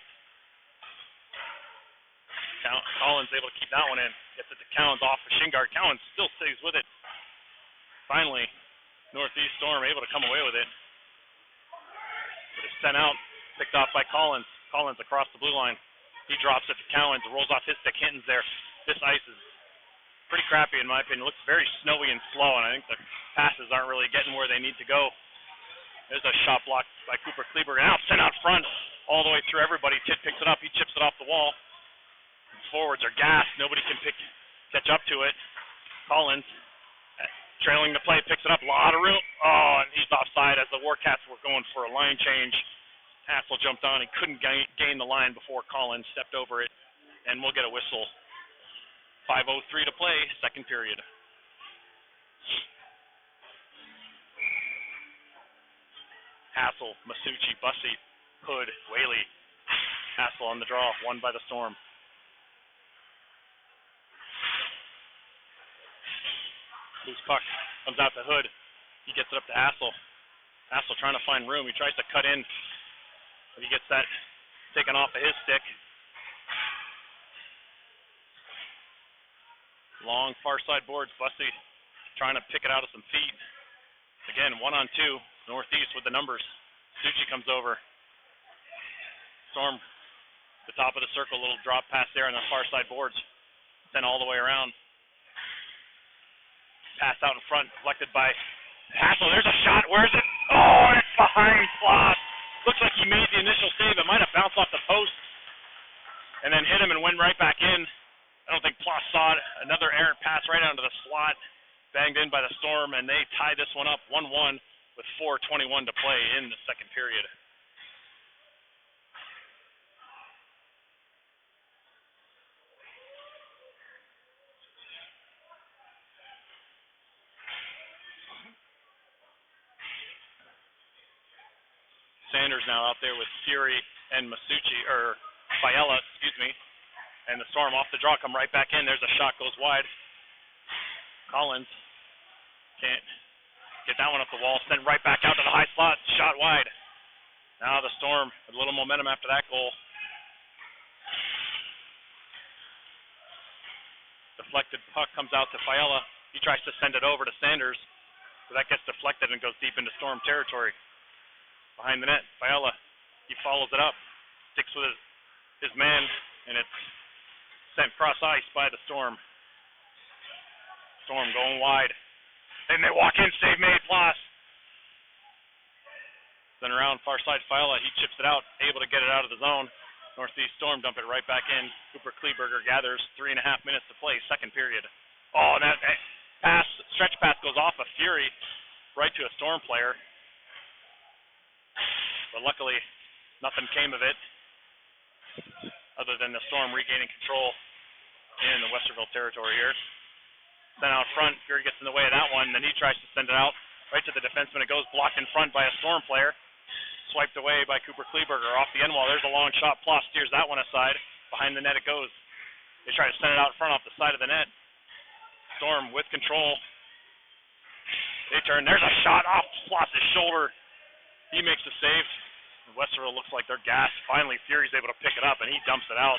Collins able to keep that one in. Gets it to Cowans off of Shingard. Cowans still stays with it. Finally, Northeast Storm able to come away with it. But it's sent out. Picked off by Collins. Collins across the blue line. He drops it to Cowans. Rolls off his stick. Hinton's there. This ice is pretty crappy in my opinion. It looks very snowy and slow, and I think the passes aren't really getting where they need to go. There's a shot blocked by Cooper Kleberg. Now sent out front all the way through everybody. Tidd picks it up. He chips it off the wall. Forwards are gassed. Nobody can catch up to it. Collins, trailing the play, picks it up. A lot of room. Oh, and he's offside as the Warcats were going for a line change. Hassel jumped on. He couldn't gain the line before Collins stepped over it. And we'll get a whistle. 5:03 to play, second period. Hassel, Masucci, Bussey, Hood, Whaley. Hassel on the draw, won by the Storm. Loose puck comes out to Hood. He gets it up to Hassel. Hassel trying to find room. He tries to cut in, but he gets that taken off of his stick. Long far side boards. Bussey trying to pick it out of some feet. Again, 1-on-2. Northeast with the numbers. Suchi comes over. Storm, the top of the circle, little drop pass there on the far side boards. Sent all the way around. Pass out in front, deflected by Hassel. There's a shot. Where is it? Oh, it's behind Floss. Looks like he made the initial save. It might have bounced off the post and then hit him and went right back in. I don't think Ploss saw it. Another errant pass right onto the slot. Banged in by the Storm, and they tie this one up 1-1 with 4:21 to play in the second period. Sanders now out there with Fury and Masucci, or Fiella, excuse me. And the Storm off the draw, come right back in. There's a shot, goes wide. Collins can't get that one up the wall. Sent right back out to the high slot, shot wide. Now the Storm with a little momentum after that goal. Deflected puck comes out to Fiella. He tries to send it over to Sanders, but that gets deflected and goes deep into Storm territory. Behind the net, Fiella, he follows it up, sticks with his man, and it's sent cross ice by the Storm. Storm going wide. And they walk in, save made, Floss. Then around far side Fiella, he chips it out, able to get it out of the zone. Northeast Storm dump it right back in. Cooper Kleberger gathers 3.5 minutes to play, second period. Oh, and that stretch pass goes off of Fury right to a Storm player. But luckily, nothing came of it other than the Storm regaining control in the Westerville territory here. Then out front, Fury gets in the way of that one. Then he tries to send it out right to the defenseman. It goes blocked in front by a Storm player. Swiped away by Cooper Kleberger off the end wall. There's a long shot. Ploss steers that one aside. Behind the net it goes. They try to send it out front off the side of the net. Storm with control. They turn. There's a shot off Ploss's shoulder. He makes the save. Westerville looks like they're gassed. Finally, Fury's able to pick it up, and he dumps it out.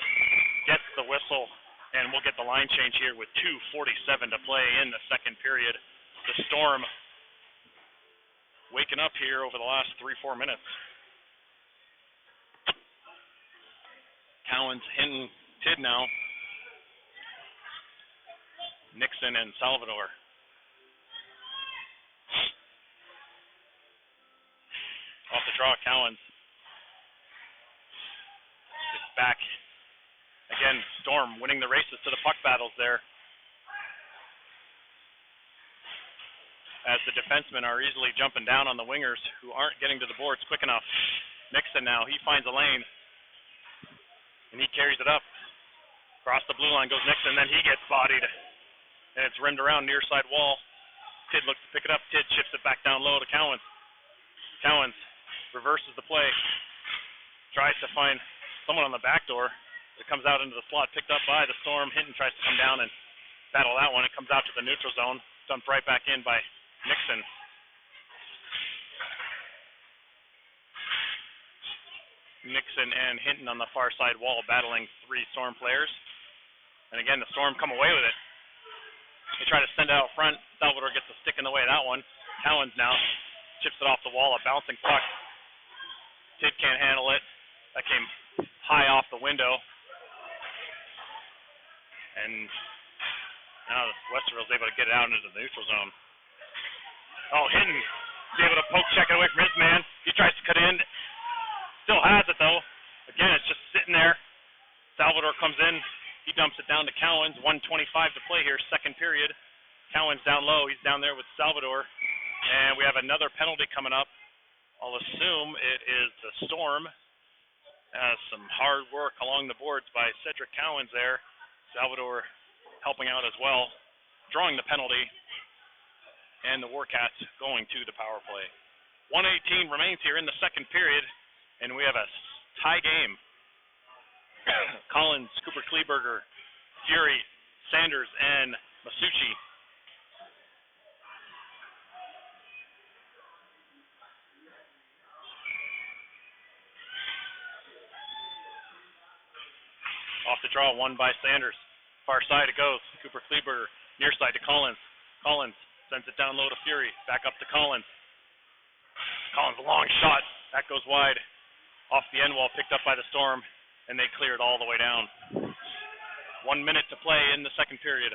Gets the whistle, And we'll get the line change here with 2:47 to play in the second period. The Storm waking up here over the last 3-4 minutes. Cowan's Hinton, Tid now. Nixon and Salvador. Off the draw, Cowan's. It's back. Again, Storm winning the races to the puck battles there. As the defensemen are easily jumping down on the wingers who aren't getting to the boards quick enough. Nixon now, he finds a lane. And he carries it up. Across the blue line goes Nixon, then he gets bodied. And it's rimmed around near side wall. Tid looks to pick it up. Tid shifts it back down low to Cowens. Cowens reverses the play. Tries to find someone on the back door. It comes out into the slot, picked up by the Storm. Hinton tries to come down and battle that one. It comes out to the neutral zone. Dumped right back in by Nixon. Nixon and Hinton on the far side wall battling 3 Storm players. And again, the Storm come away with it. They try to send it out front. Salvador gets a stick in the way of that one. Cowens now chips it off the wall, a bouncing puck. Tid can't handle it. That came high off the window. And now Westerville's able to get it out into the neutral zone. Oh, Hinton is able to poke check it away from his man. He tries to cut in. Still has it, though. Again, it's just sitting there. Salvador comes in. He dumps it down to Cowens. 1:25 to play here, second period. Cowens down low. He's down there with Salvador. And we have another penalty coming up. I'll assume it is the Storm. Some hard work along the boards by Cedric Cowens there. Salvador helping out as well, drawing the penalty. And the Warcats going to the power play. 1:18 remains here in the second period. And we have a tie game. Collins, Cooper Kleberger, Fury, Sanders, and Masucci. Off the draw, one by Sanders. Far side it goes. Cooper Kleberger, near side to Collins. Collins sends it down low to Fury. Back up to Collins. Collins, a long shot. That goes wide. Off the end wall, picked up by the Storm, and they cleared all the way down. 1 minute to play in the second period.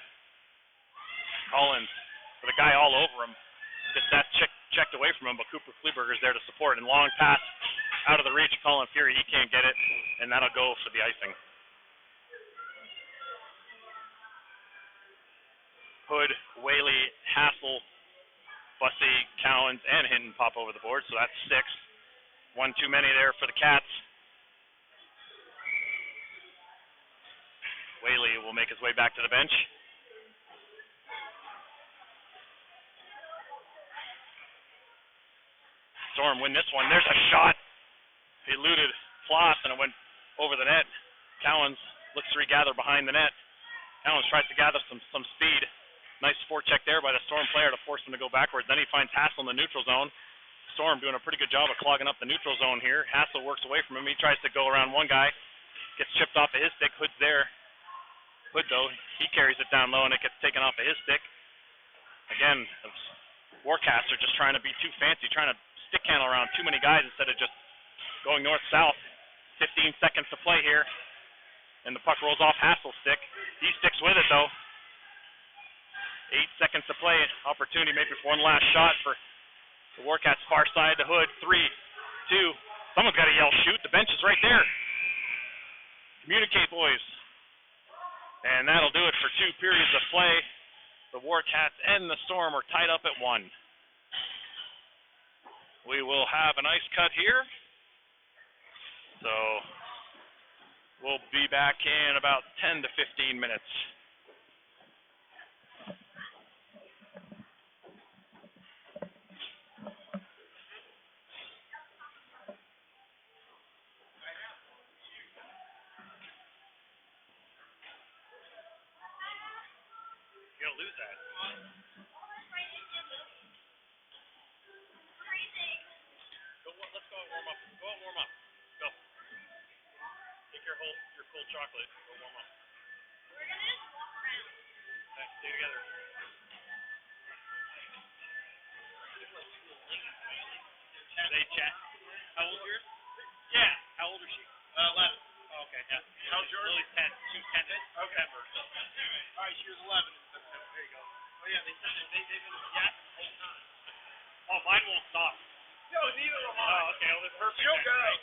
Collins, with a guy all over him, gets that checked away from him, but Cooper Kleberger's there to support. And long pass out of the reach of Colin Fury. He can't get it, and that'll go for the icing. Hood, Whaley, Hassel, Bussey, Cowens, and Hinton pop over the board, so that's 6. One too many there for the Cats. Whaley will make his way back to the bench. Storm win this one. There's a shot. He eluded Floss, and it went over the net. Cowens looks to regather behind the net. Cowens tries to gather some speed. Nice forecheck there by the Storm player to force him to go backwards. Then he finds Hassel in the neutral zone. Storm doing a pretty good job of clogging up the neutral zone here. Hassel works away from him. He tries to go around one guy. Gets chipped off of his stick. Hood's there. Hood, though, he carries it down low, and it gets taken off of his stick. Again, the Warcats are just trying to be too fancy, trying to stick handle around too many guys instead of just going north-south. 15 seconds to play here. And the puck rolls off Hassel's stick. He sticks with it, though. 8 seconds to play. Opportunity maybe for one last shot for the Warcats far side. The Hood. 3, 2. Someone's got to yell shoot. The bench is right there. Communicate, boys. And that'll do it for 2 periods of play. The Warcats and the Storm are tied up at 1. We will have an ice cut here. So we'll be back in about 10 to 15 minutes. You're going to lose that. Let's go and warm up. Go and warm up. Go. Take your cold chocolate. Go warm up. We're going to Stay together. They chat. How old is yours? Yeah. How old is she? 11. Oh, okay. Yeah. How's yours? Lily's 10. She's 10 in September. All right, she was 11 in September. There you go. Oh yeah, they said they've been yapping the whole time. Oh, mine won't stop. No, neither will mine. Oh, okay. Well, that's perfect. She'll go. Right?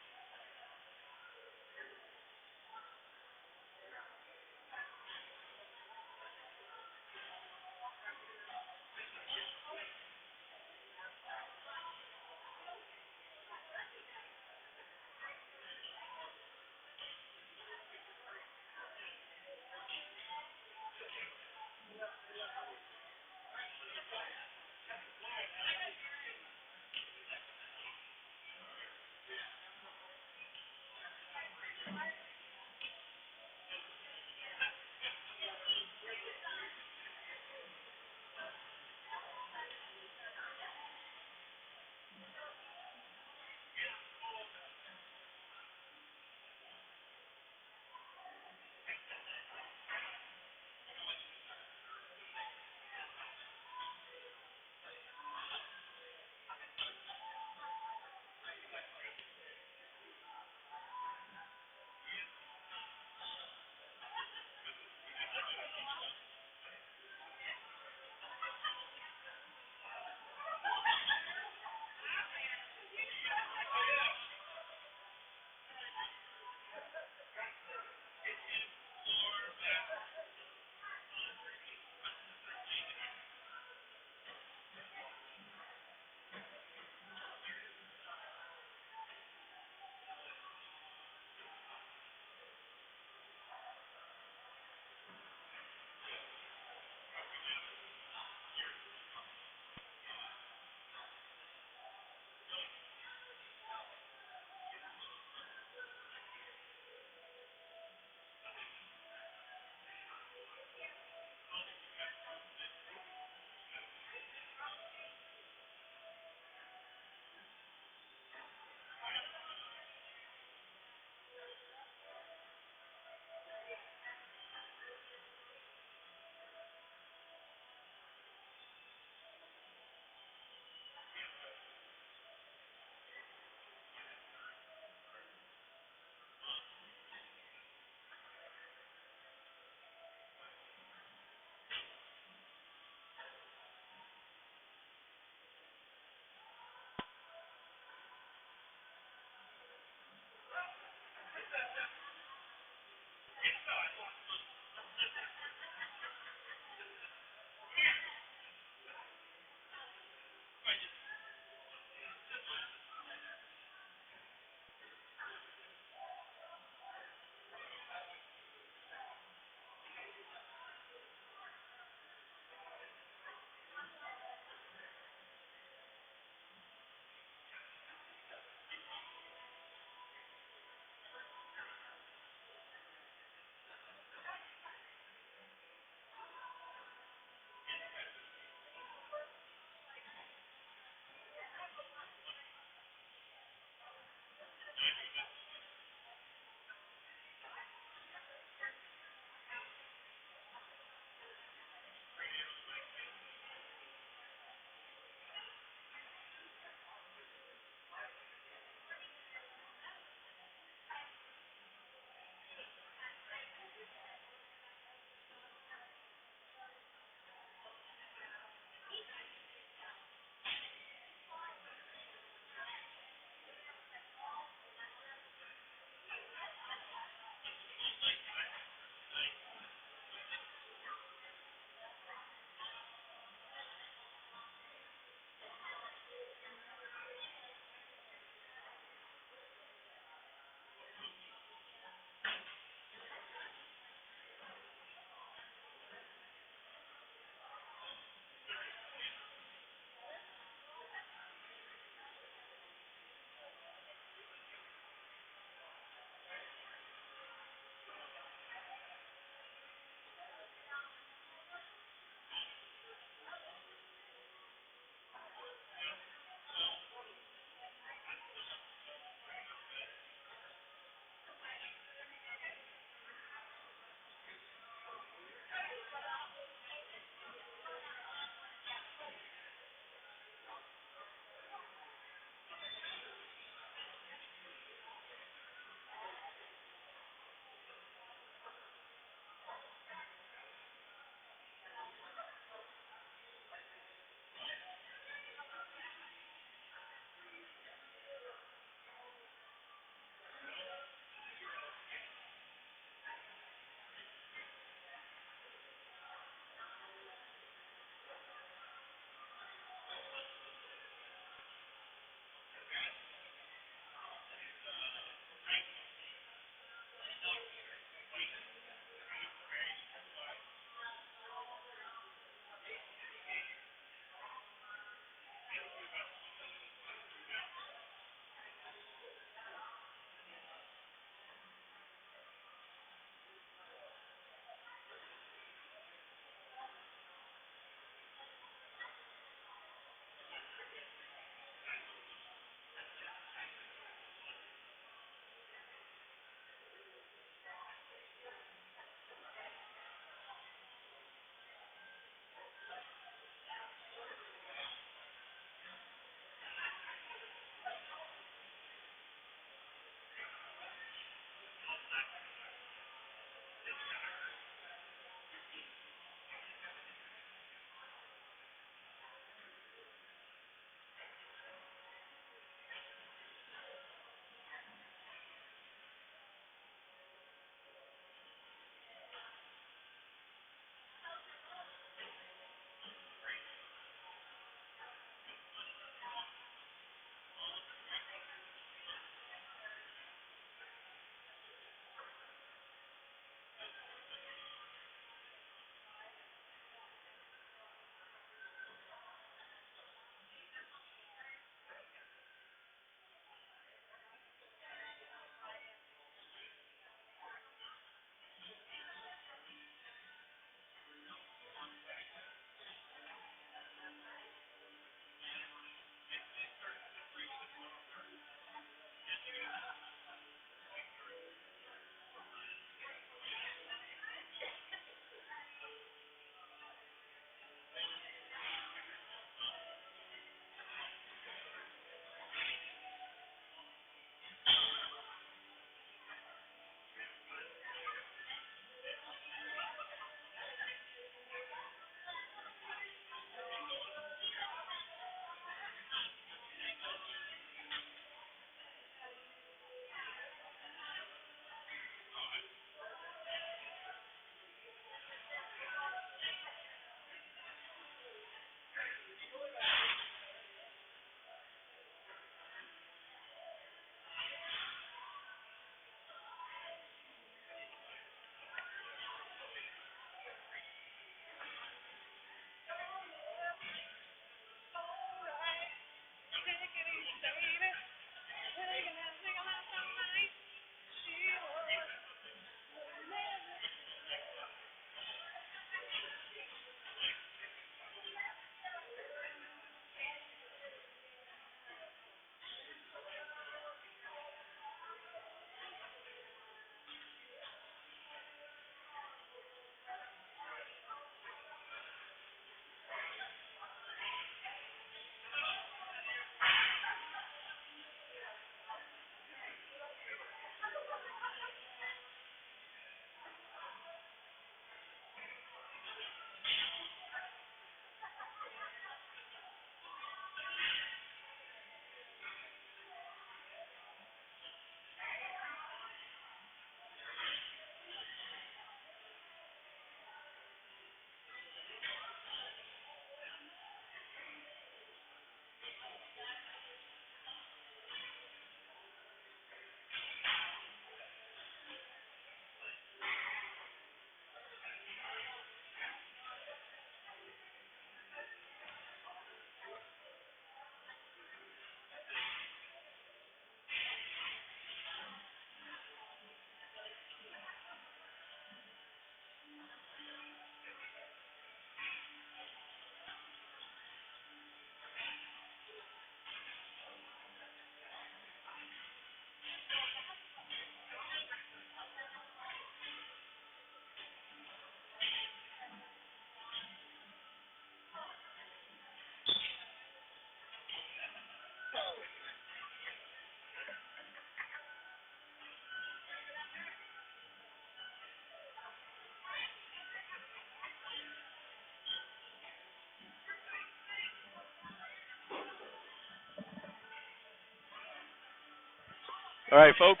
All right, folks.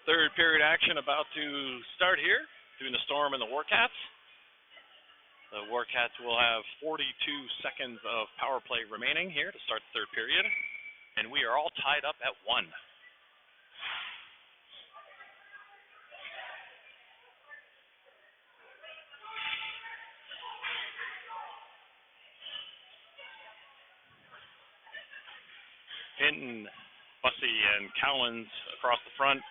Third period action about to start here between the Storm and the Warcats. The Warcats will have 42 seconds of power play remaining here to start the third period, and we are all tied up at 1. Hinton, Bussey, and Cowens across the front.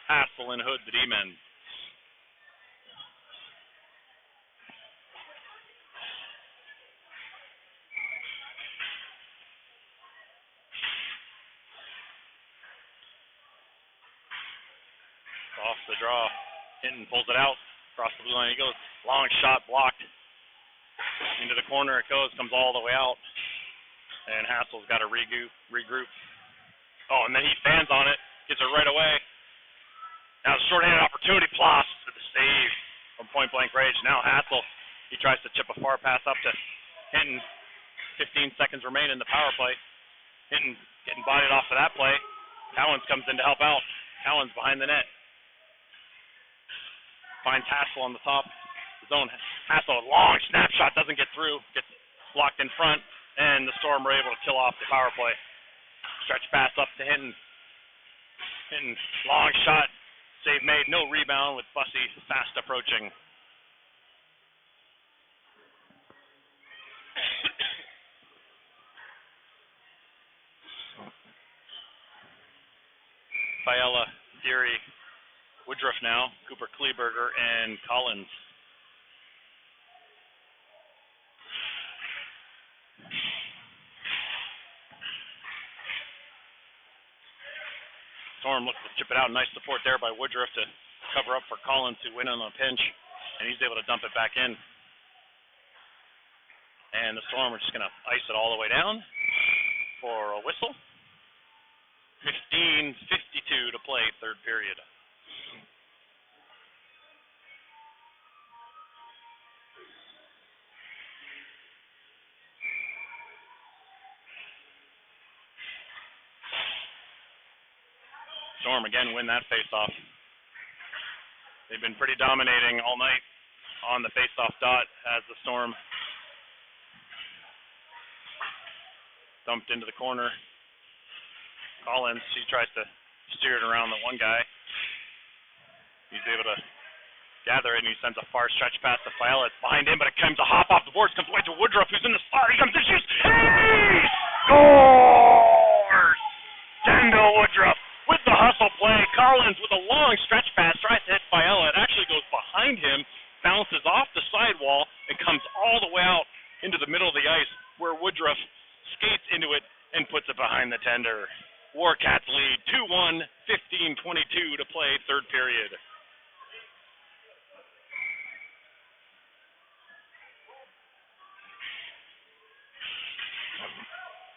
Hassel and Hood, the D-men. Off the draw. Hinton pulls it out. Across the blue line he goes. Long shot blocked. Into the corner it goes. Comes all the way out. And Hassel's got to regroup. Oh, and then he stands on it. Gets it right away. Now the short-handed opportunity. Ploss for the save from point-blank range. Now Hassel. He tries to chip a far pass up to Hinton. 15 seconds remain in the power play. Hinton getting bodied off of that play. Cowens comes in to help out. Cowens behind the net. Finds Hassel on the top. His own Hassel, long snapshot, doesn't get through. Gets blocked in front. And the Storm were able to kill off the power play. Stretch pass up to Hinton. Hinton, long shot. Save made. No rebound with Bussey fast approaching. Fiala, Fury, Woodruff now. Cooper Kleberger, and Collins. Storm looks to chip it out. Nice support there by Woodruff to cover up for Collins, who went on a pinch, and he's able to dump it back in. And the Storm are just going to ice it all the way down for a whistle. 15:52 to play, third period. Storm again win that faceoff. They've been pretty dominating all night on the faceoff dot as the Storm dumped into the corner. Collins, he tries to steer it around the one guy. He's able to gather it, and he sends a far stretch pass to Fiala. It's behind him, but it comes a hop off the boards, comes away to Woodruff, who's in the slot. He comes in, shoots. He scores! Dendo Woodruff. With the hustle play, Collins with a long stretch pass tries to hit Fiala. It actually goes behind him, bounces off the sidewall, and comes all the way out into the middle of the ice where Woodruff skates into it and puts it behind the tender. Warcats lead 2-1, 15:22 to play, third period.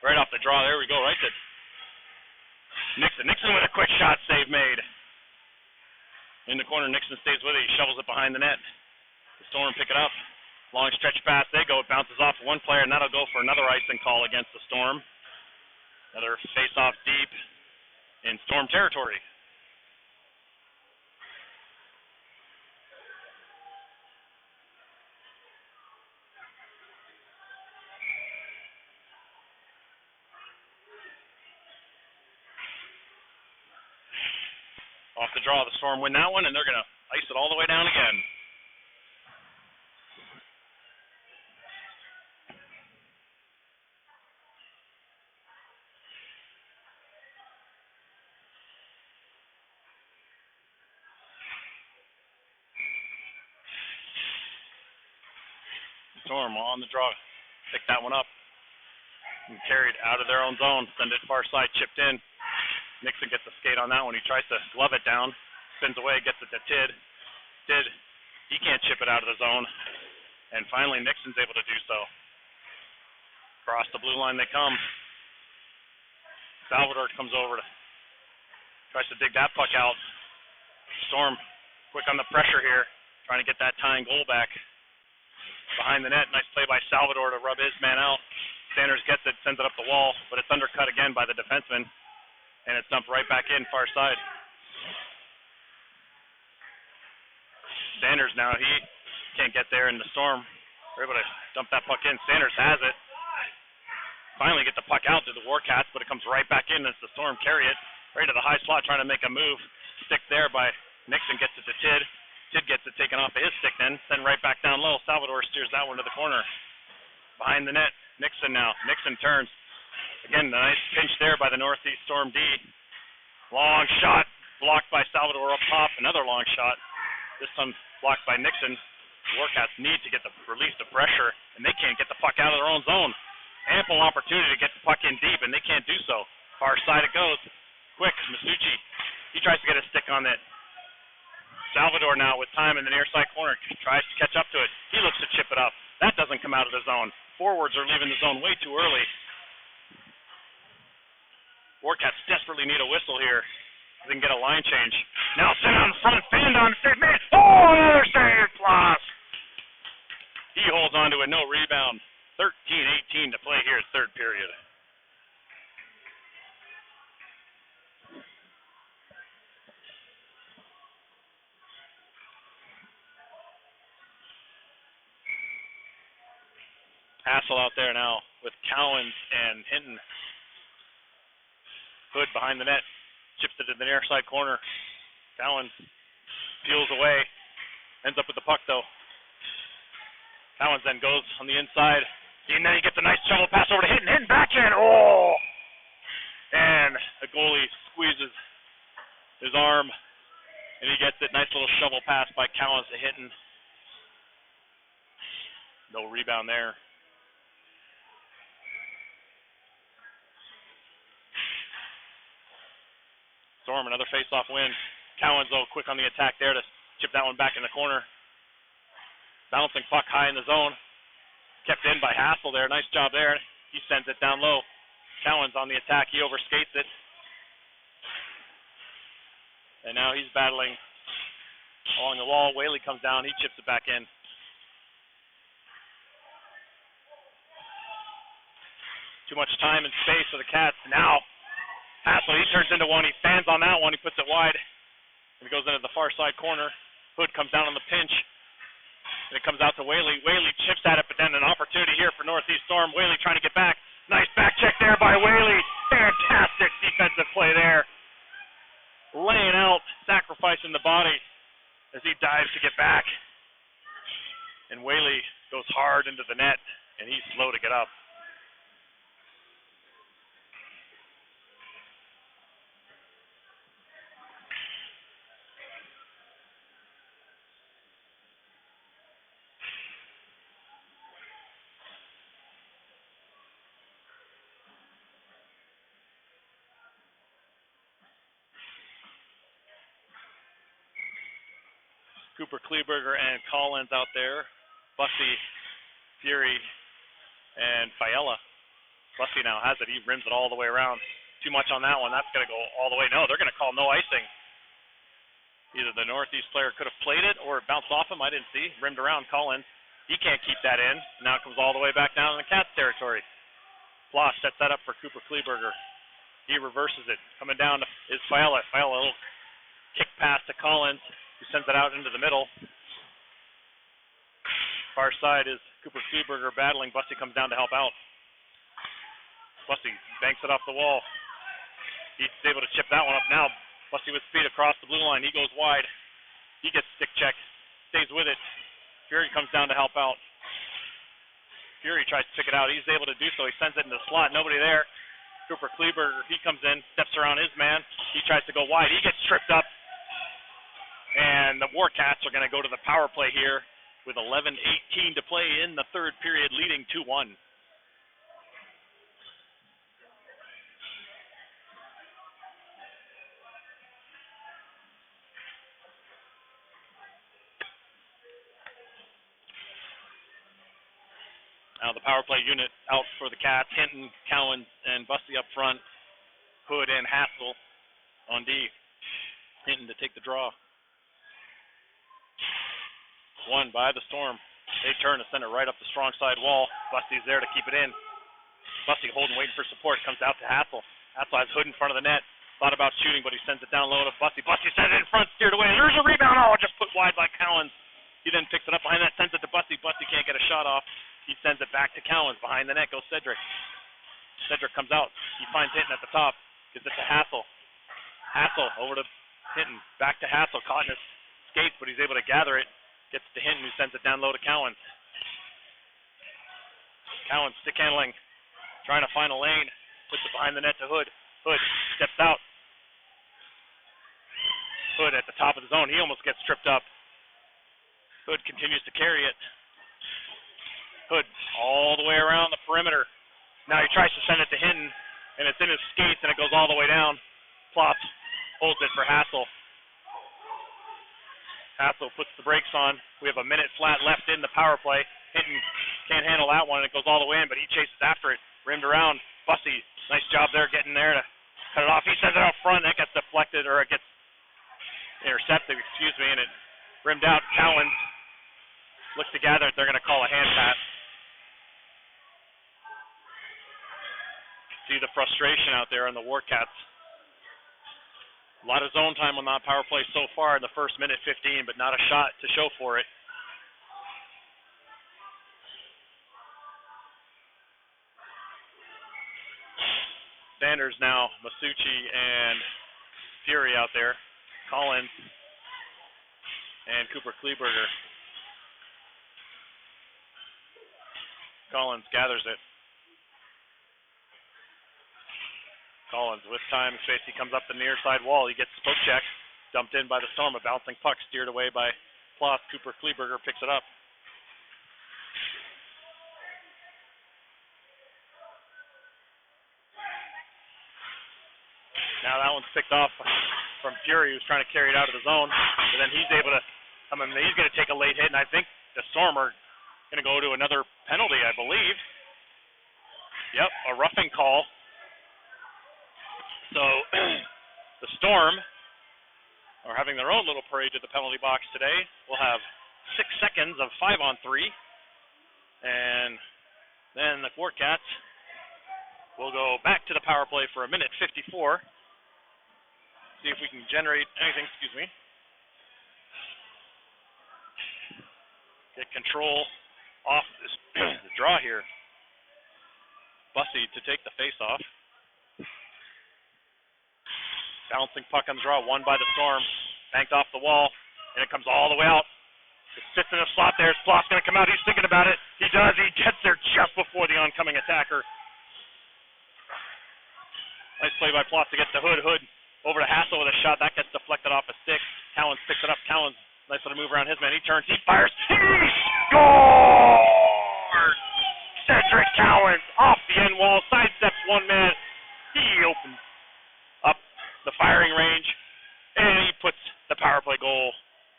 Right off the draw, there we go, right to Nixon. Nixon with a quick shot save made. In the corner, Nixon stays with it. He shovels it behind the net. The Storm pick it up. Long stretch pass. They go. It bounces off one player, and that'll go for another icing call against the Storm. Another face-off deep in Storm territory. Off the draw, the Storm win that one, and they're going to ice it all the way down again. Storm on the draw. Pick that one up. And carried out of their own zone. Send it far side, chipped in. Nixon gets a skate on that one. He tries to glove it down. Spins away, gets it to Tidd. Tidd, he can't chip it out of the zone. And finally, Nixon's able to do so. Across the blue line they come. Salvador comes over to tries to dig that puck out. Storm quick on the pressure here, trying to get that tying goal back. Behind the net, nice play by Salvador to rub his man out. Sanders gets it, sends it up the wall, but it's undercut again by the defenseman. And it's dumped right back in, far side. Sanders now, he can't get there in the Storm. They're able to dump that puck in. Sanders has it. Finally get the puck out to the Warcats, but it comes right back in as the Storm carry it. Right to the high slot, trying to make a move. Stick there by Nixon, gets it to Tid. Tid gets it taken off of his stick then. Send right back down low. Salvador steers that one to the corner. Behind the net, Nixon now. Nixon turns. Again, the nice pinch there by the Northeast Storm D. Long shot, blocked by Salvador up top. Another long shot. This time blocked by Nixon. The Warcats need to get the release the pressure, and they can't get the puck out of their own zone. Ample opportunity to get the puck in deep, and they can't do so. Far side it goes. Quick, Masucci. He tries to get a stick on it. Salvador now with time in the near side corner. Tries to catch up to it. He looks to chip it up. That doesn't come out of the zone. Forwards are leaving the zone way too early. Warcats desperately need a whistle here. They can get a line change. Now send on the front, Fand on the save. Man, oh, another save, Floss. He holds on to it, no rebound. 13-18 to play here, third period. Hassel out there now with Cowens and Hinton. Hood behind the net. Chips it to the near side corner. Cowens peels away. Ends up with the puck, though. Cowens then goes on the inside. And then he gets a nice shovel pass over to Hinton. Hinton backhand. Oh! And the goalie squeezes his arm. And he gets it. Nice little shovel pass by Cowens to Hinton. No rebound there. Storm, another face-off win. Cowens, though, quick on the attack there to chip that one back in the corner. Bouncing puck high in the zone. Kept in by Hassel there. Nice job there. He sends it down low. Cowens on the attack. He overskates it. And now he's battling along the wall. Whaley comes down. He chips it back in. Too much time and space for the Cats. Now Hassel, he turns into one. He stands on that one. He puts it wide. And it goes into the far side corner. Hood comes down on the pinch. And it comes out to Whaley. Whaley chips at it, but then an opportunity here for Northeast Storm. Whaley trying to get back. Nice back check there by Whaley. Fantastic defensive play there. Laying out, sacrificing the body as he dives to get back. And Whaley goes hard into the net, and he's slow to get up. Cooper Kleberger and Collins out there. Bussy, Fury, and Fiella. Bussy now has it. He rims it all the way around. Too much on that one. That's going to go all the way. No, they're going to call no icing. Either the Northeast player could have played it or it bounced off him. I didn't see. Rimmed around Collins. He can't keep that in. Now it comes all the way back down in the Cats territory. Floss sets that up for Cooper Kleberger. He reverses it. Coming down is Fiella. Fiella, a little kick pass to Collins. He sends it out into the middle. Far side is Cooper Kleberger battling. Bussy comes down to help out. Bussy banks it off the wall. He's able to chip that one up now. Bussy with speed across the blue line. He goes wide. He gets stick check. Stays with it. Fury comes down to help out. Fury tries to pick it out. He's able to do so. He sends it into the slot. Nobody there. Cooper Kleberger, he comes in, steps around his man. He tries to go wide. He gets tripped up. And the Warcats are going to go to the power play here with 11:18 to play in the third period, leading 2-1. Now the power play unit out for the Cats. Hinton, Cowan, and Bussy up front. Hood and Hassel on D. Hinton to take the draw. One by the Storm. They turn to send it right up the strong side wall. Bussy's there to keep it in. Bussy holding, waiting for support. Comes out to Hassel. Hassel has Hood in front of the net. Thought about shooting, but he sends it down low to Bussy. Bussy sends it in front, steered away. There's a rebound. Oh, just put wide by Cowens. He then picks it up behind that, sends it to Bussy. Bussy can't get a shot off. He sends it back to Cowens. Behind the net goes Cedric. Cedric comes out. He finds Hinton at the top. Gives it to Hassel. Hassel over to Hinton. Back to Hassel. Caught in his skates, but he's able to gather it. Gets to Hinton, who sends it down low to Cowens. Cowens stick handling. Trying to find a lane. Puts it behind the net to Hood. Hood steps out. Hood at the top of the zone. He almost gets tripped up. Hood continues to carry it. Hood all the way around the perimeter. Now he tries to send it to Hinton, and it's in his skates, and it goes all the way down. Plops holds it for Hassel. Hassel puts the brakes on. We have a minute flat left in the power play. Hinton can't handle that one, and it goes all the way in, but he chases after it. Rimmed around. Bussy, nice job there getting there to cut it off. He sends it out front. That gets deflected, or it gets intercepted, and it rimmed out. Cowens looks to gather it. They're going to call a hand pass. See the frustration out there on the Warcats. A lot of zone time on that power play so far in the first minute 15, but not a shot to show for it. Sanders now, Masucci and Fury out there. Collins and Cooper Kleberger. Collins gathers it. Collins with time and space. He comes up the near side wall. He gets poke check. Dumped in by the Storm. A bouncing puck steered away by Ploss. Cooper Kleberger picks it up. Now that one's picked off from Fury, who's trying to carry it out of the zone. But then he's able to come in. He's going to take a late hit, and I think the Storm are going to go to another penalty, I believe. Yep, a roughing call. So the Storm are having their own little parade to the penalty box today. We'll have 6 seconds of 5-on-3. And then the Warcats will go back to the power play for a minute 54. See if we can generate anything, Get control off this the draw here. Bussy to take the face off. Bouncing puck on the draw, won by the Storm. Banked off the wall, and it comes all the way out. It sits in a slot there. Ploss going to come out. He's thinking about it. He does. He gets there just before the oncoming attacker. Nice play by Ploss to get to Hood. Hood over to Hassel with a shot. That gets deflected off a stick. Cowens picks it up. Cowens, nice little move around his man. He turns. He fires. He scores! Cedric Cowens off the end wall. Sidesteps one man. He opens up the firing range, and he puts the power play goal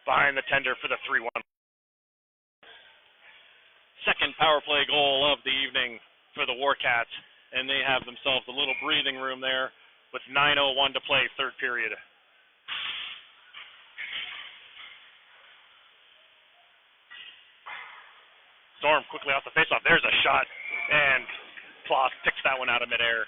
behind the tender for the 3-1. Second power play goal of the evening for the Warcats, and they have themselves a little breathing room there with 9:01 to play, third period. Storm quickly off the faceoff. There's a shot, and Ploss picks that one out of midair.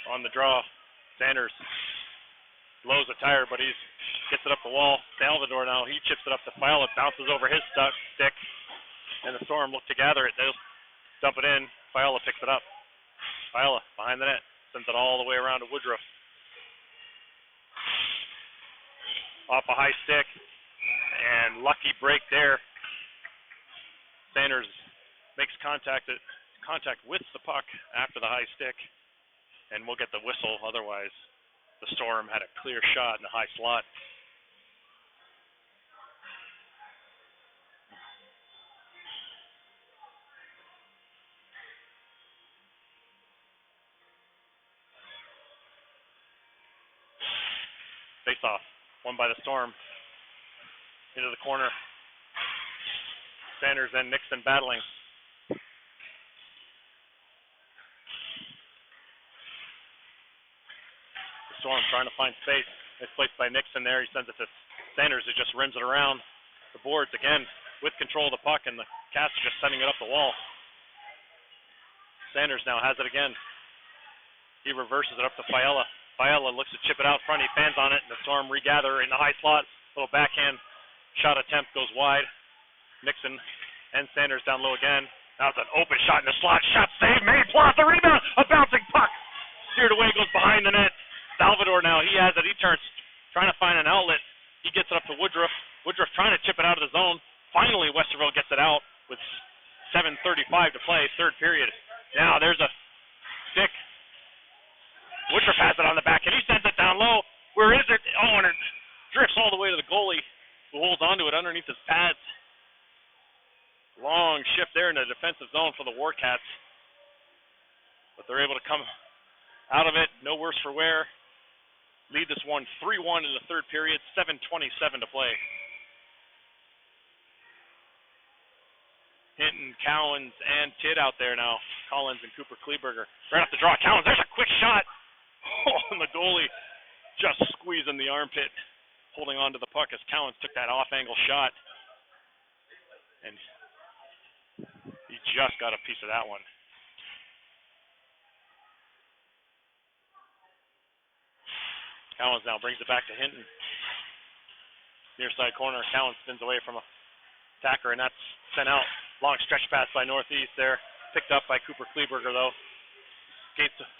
On the draw, Sanders blows a tire, but he gets it up the wall. Salvador now, he chips it up to File. It bounces over his stick, and the Storm look to gather it. They'll dump it in. Fiola picks it up. Fiola behind the net, sends it all the way around to Woodruff. Off a high stick, and lucky break there. Sanders makes contact with the puck after the high stick, and we'll get the whistle. Otherwise, the Storm had a clear shot in the high slot. Face off, won by the Storm. Into the corner. Sanders and Nixon battling. Storm trying to find space. It's placed by Nixon there. He sends it to Sanders, who just rims it around the boards again with control of the puck, and the Cats are just sending it up the wall. Sanders now has it again. He reverses it up to Fiala. Fiala looks to chip it out front. He fans on it, and the Storm regather in the high slot. Little backhand shot attempt goes wide. Nixon and Sanders down low again. Now it's an open shot in the slot. Shot saved. Made plus the rebound. A bouncing puck. Steered away, goes behind the net. Salvador now, he has it. He turns, trying to find an outlet. He gets it up to Woodruff. Woodruff trying to chip it out of the zone. Finally, Westerville gets it out with 7:35 to play, third period. Now there's a stick. Woodruff has it on the back, and he sends it down low. Where is it? Oh, and it drifts all the way to the goalie, who holds onto it underneath his pads. Long shift there in the defensive zone for the Warcats. But they're able to come out of it, no worse for wear. Lead this one 3-1 in the third period, 7:27 to play. Hinton, Cowens, and Tidd out there now. Collins and Cooper Kleberger. Right off the draw, Cowens, there's a quick shot. Oh, and the goalie just squeezing the armpit, holding on to the puck as Cowens took that off-angle shot. And he just got a piece of that one. Cowens now brings it back to Hinton. Near side corner, Cowens spins away from a attacker, and that's sent out. Long stretch pass by Northeast there. Picked up by Cooper Kleberger, though.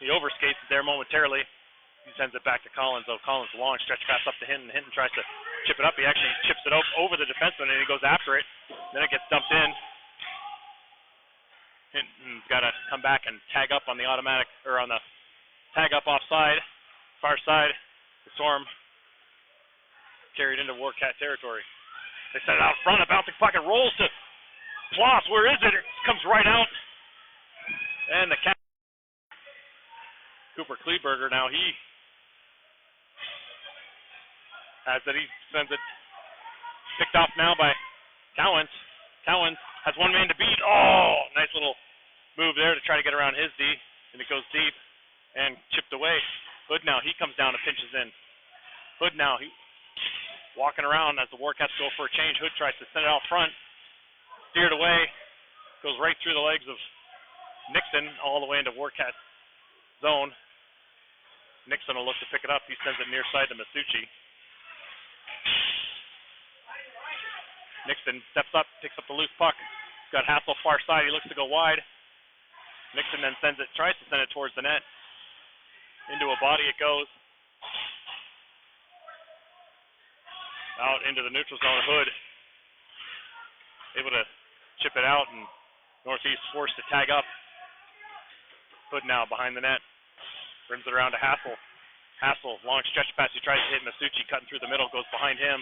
He overskates it there momentarily. He sends it back to Collins, though. Collins, long stretch pass up to Hinton. Hinton tries to chip it up. He actually chips it over the defenseman, and he goes after it. Then it gets dumped in. Hinton's got to come back and tag up on the automatic, or on the tag up offside, far side. The Storm carried into Warcat territory. They set it out front. A bouncing puck. It rolls to Ploss. Where is it? It comes right out. And the Cat. Cooper Kleberger now, he has it. He sends it. Picked off now by Cowens. Cowens has one man to beat. Oh, nice little move there to try to get around his D. And it goes deep and chipped away. Hood now, he comes down and pinches in. Hood now, he walking around as the Warcats go for a change. Hood tries to send it out front. Steered away. Goes right through the legs of Nixon all the way into Warcat zone. Nixon will look to pick it up. He sends it near side to Masucci. Nixon steps up, picks up the loose puck. He's got Hassel far side. He looks to go wide. Nixon then tries to send it towards the net. Into a body it goes. Out into the neutral zone. Hood able to chip it out, and Northeast forced to tag up. Hood now behind the net. Rims it around to Hassel. Hassel, long stretch pass. He tries to hit Masucci, cutting through the middle, goes behind him.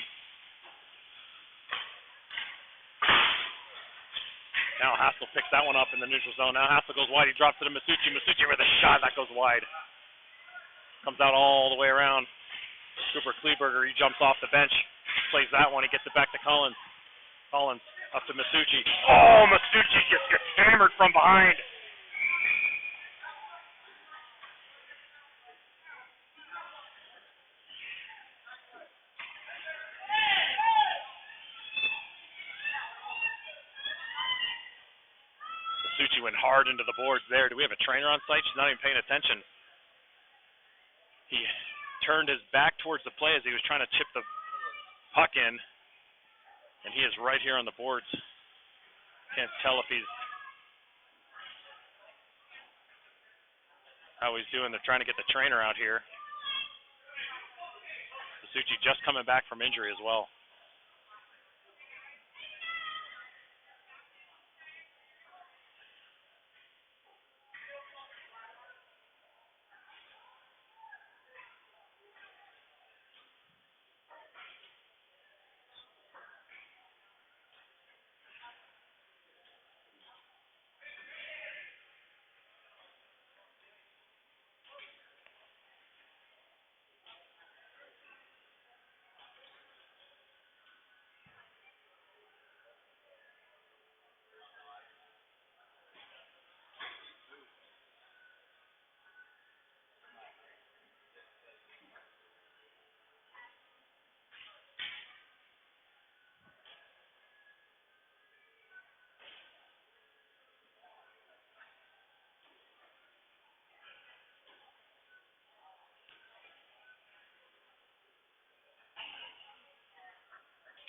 Now Hassel picks that one up in the neutral zone. Now Hassel goes wide. He drops it to Masucci. Masucci with a shot. That goes wide. Comes out all the way around. Cooper Kleberger, he jumps off the bench. Plays that one. He gets it back to Collins. Collins up to Masucci. Oh, Masucci just gets hammered from behind. Masucci went hard into the boards there. Do we have a trainer on site? She's not even paying attention. He turned his back towards the play as he was trying to chip the puck in, and he is right here on the boards. Can't tell if how he's doing. They're trying to get the trainer out here. Masucci just coming back from injury as well.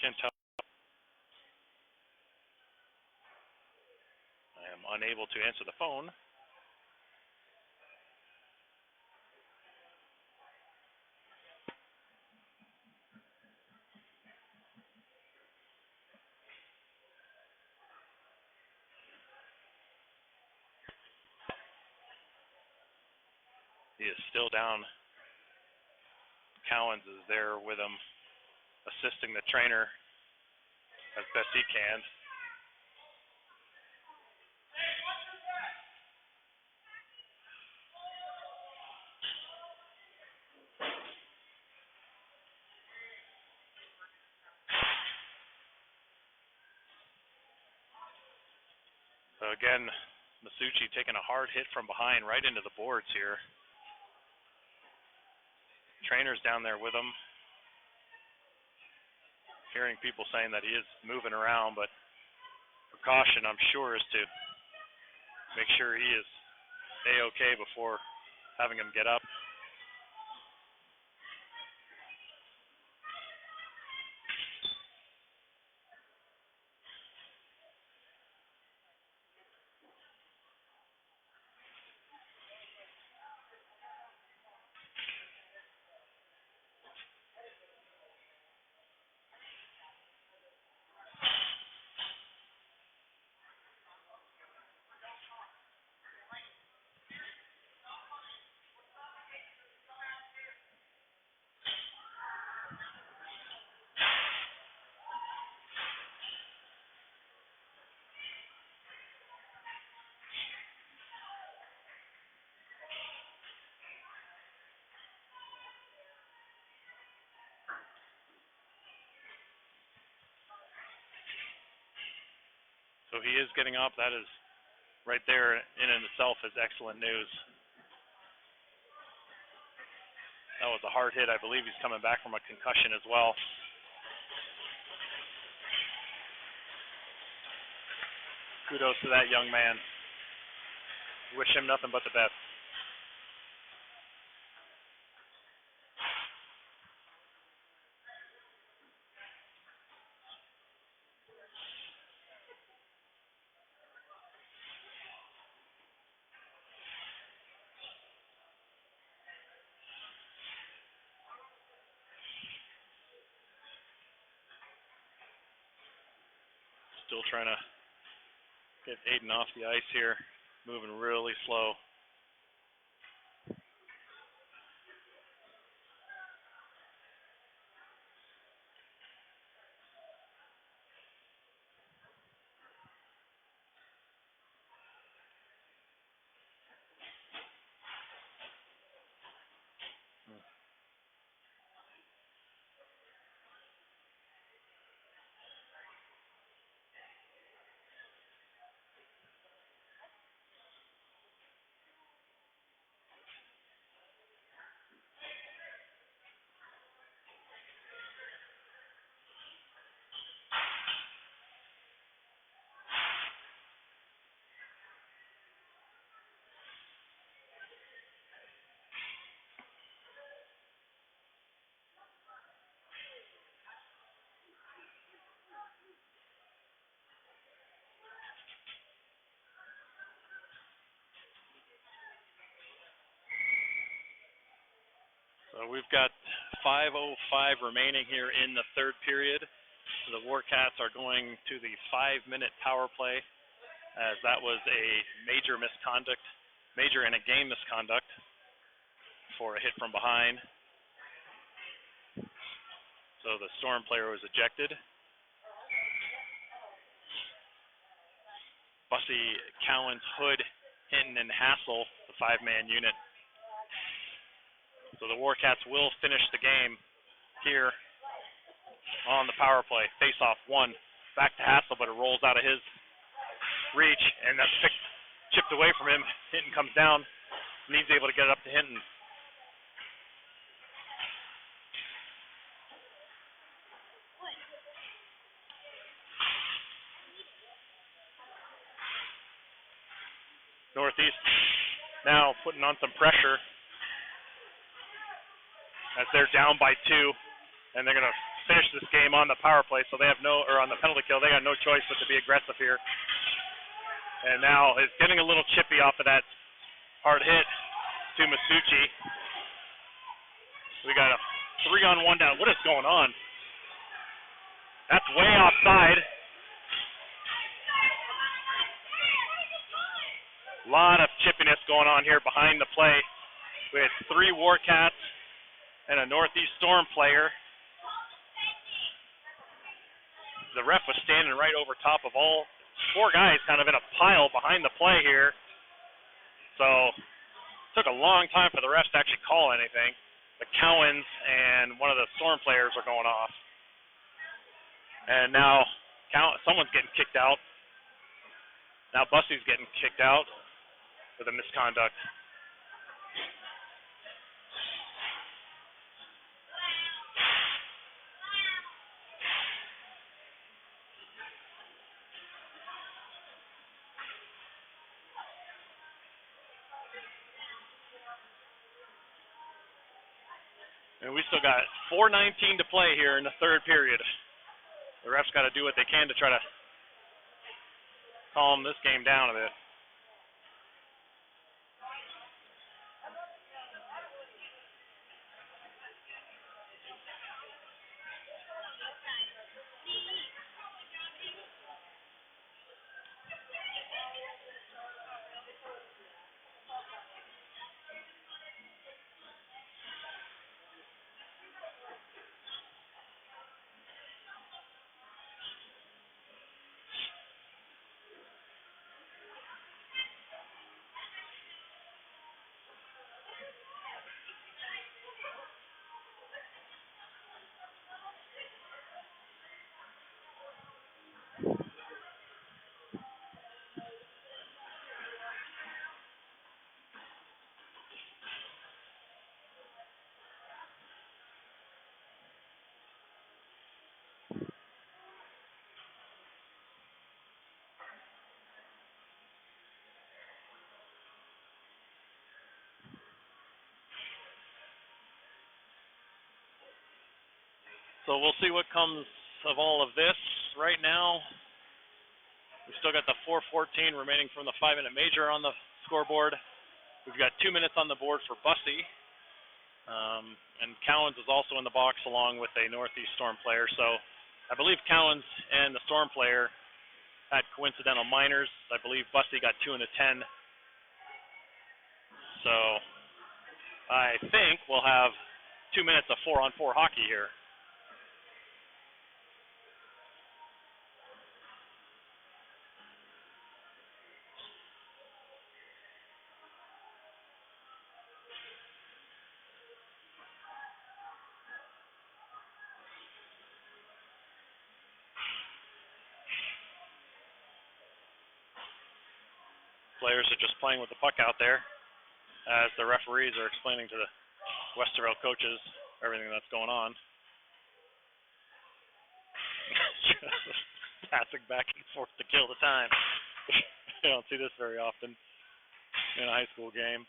Can't tell. I am unable to answer the phone. He is still down. Cowens is there with him, assisting the trainer as best he can. So again, Masucci taking a hard hit from behind right into the boards here. Trainer's down there with him. Hearing people saying that he is moving around, but precaution, I'm sure, is to make sure he is A-okay before having him get up. So he is getting up. That is right there in and itself is excellent news. That was a hard hit. I believe he's coming back from a concussion as well. Kudos to that young man. Wish him nothing but the best. Still trying to get Aiden off the ice here. Moving really slow. So we've got 5:05 remaining here in the third period. The Warcats are going to the 5-minute power play, as that was a major in a game misconduct for a hit from behind. So the Storm player was ejected. Bussey, Cowens, Hood, Hinton, and Hassel, the 5-man unit. So the Warcats will finish the game here on the power play. Face-off one, back to Hassel, but it rolls out of his reach, and that's chipped away from him. Hinton comes down, and he's able to get it up to Hinton. Northeast now putting on some pressure as they're down by 2, and they're going to finish this game on the power play, so they have or on the penalty kill, they got no choice but to be aggressive here. And now it's getting a little chippy off of that hard hit to Masucci. We got a 3-on-1 down. What is going on? That's way offside. A lot of chippiness going on here behind the play with 3 Warcats and a Northeast Storm player. The ref was standing right over top of all 4 guys kind of in a pile behind the play here. So it took a long time for the refs to actually call anything. The Cowens and one of the Storm players are going off. And now someone's getting kicked out. Now Bussy's getting kicked out for the misconduct. And we still got 4:19 to play here in the third period. The refs got to do what they can to try to calm this game down a bit. So we'll see what comes of all of this. Right now, we've still got the 4:14 remaining from the 5-minute major on the scoreboard. We've got 2 minutes on the board for Bussy. And Cowens is also in the box along with a Northeast Storm player. So I believe Cowens and the Storm player had coincidental minors. I believe Bussy got 2 and a 10. So I think we'll have 2 minutes of 4-on-4 hockey here. Players are just playing with the puck out there as the referees are explaining to the Westerville coaches everything that's going on. Passing back and forth to kill the time. You don't see this very often in a high school game.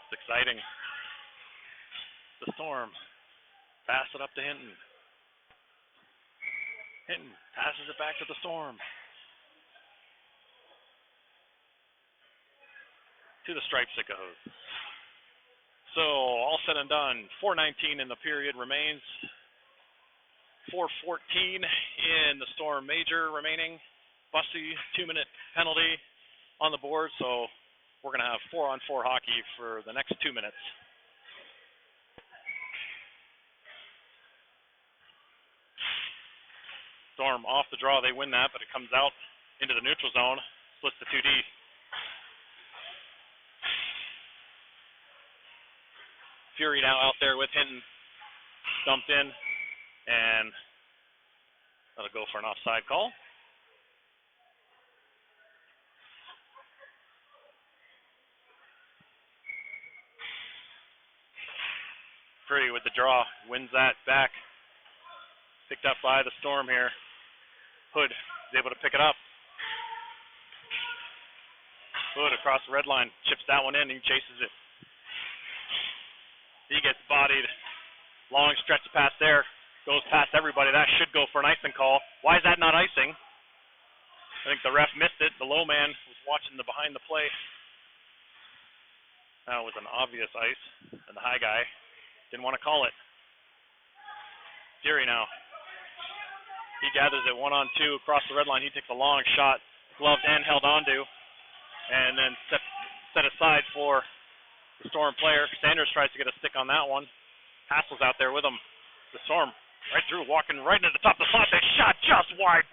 It's exciting. The Storm pass it up to Hinton. Hinton passes it back to the Storm. To the striped Sickahos. So all said and done, 4:19 in the period remains. 4:14 in the Storm major remaining. Bussy 2-minute penalty on the board, so we're going to have 4-on-4 hockey for the next 2 minutes. Storm off the draw, they win that, but it comes out into the neutral zone, splits the 2D. Fury now out there with Hinton, dumped in, and that'll go for an offside call. Pretty with the draw. Wins that back. Picked up by the Storm here. Hood is able to pick it up. Hood across the red line. Chips that one in and he chases it. He gets bodied. Long stretch of pass there. Goes past everybody. That should go for an icing call. Why is that not icing? I think the ref missed it. The low man was watching the behind the play. That was an obvious ice. And the high guy didn't want to call it. Fury now. He gathers it 1-on-2 across the red line. He takes a long shot, gloved and held onto, and then set aside for the Storm player. Sanders tries to get a stick on that one. Hassel's out there with him. The Storm right through, walking right into the top of the slot. They shot just wide.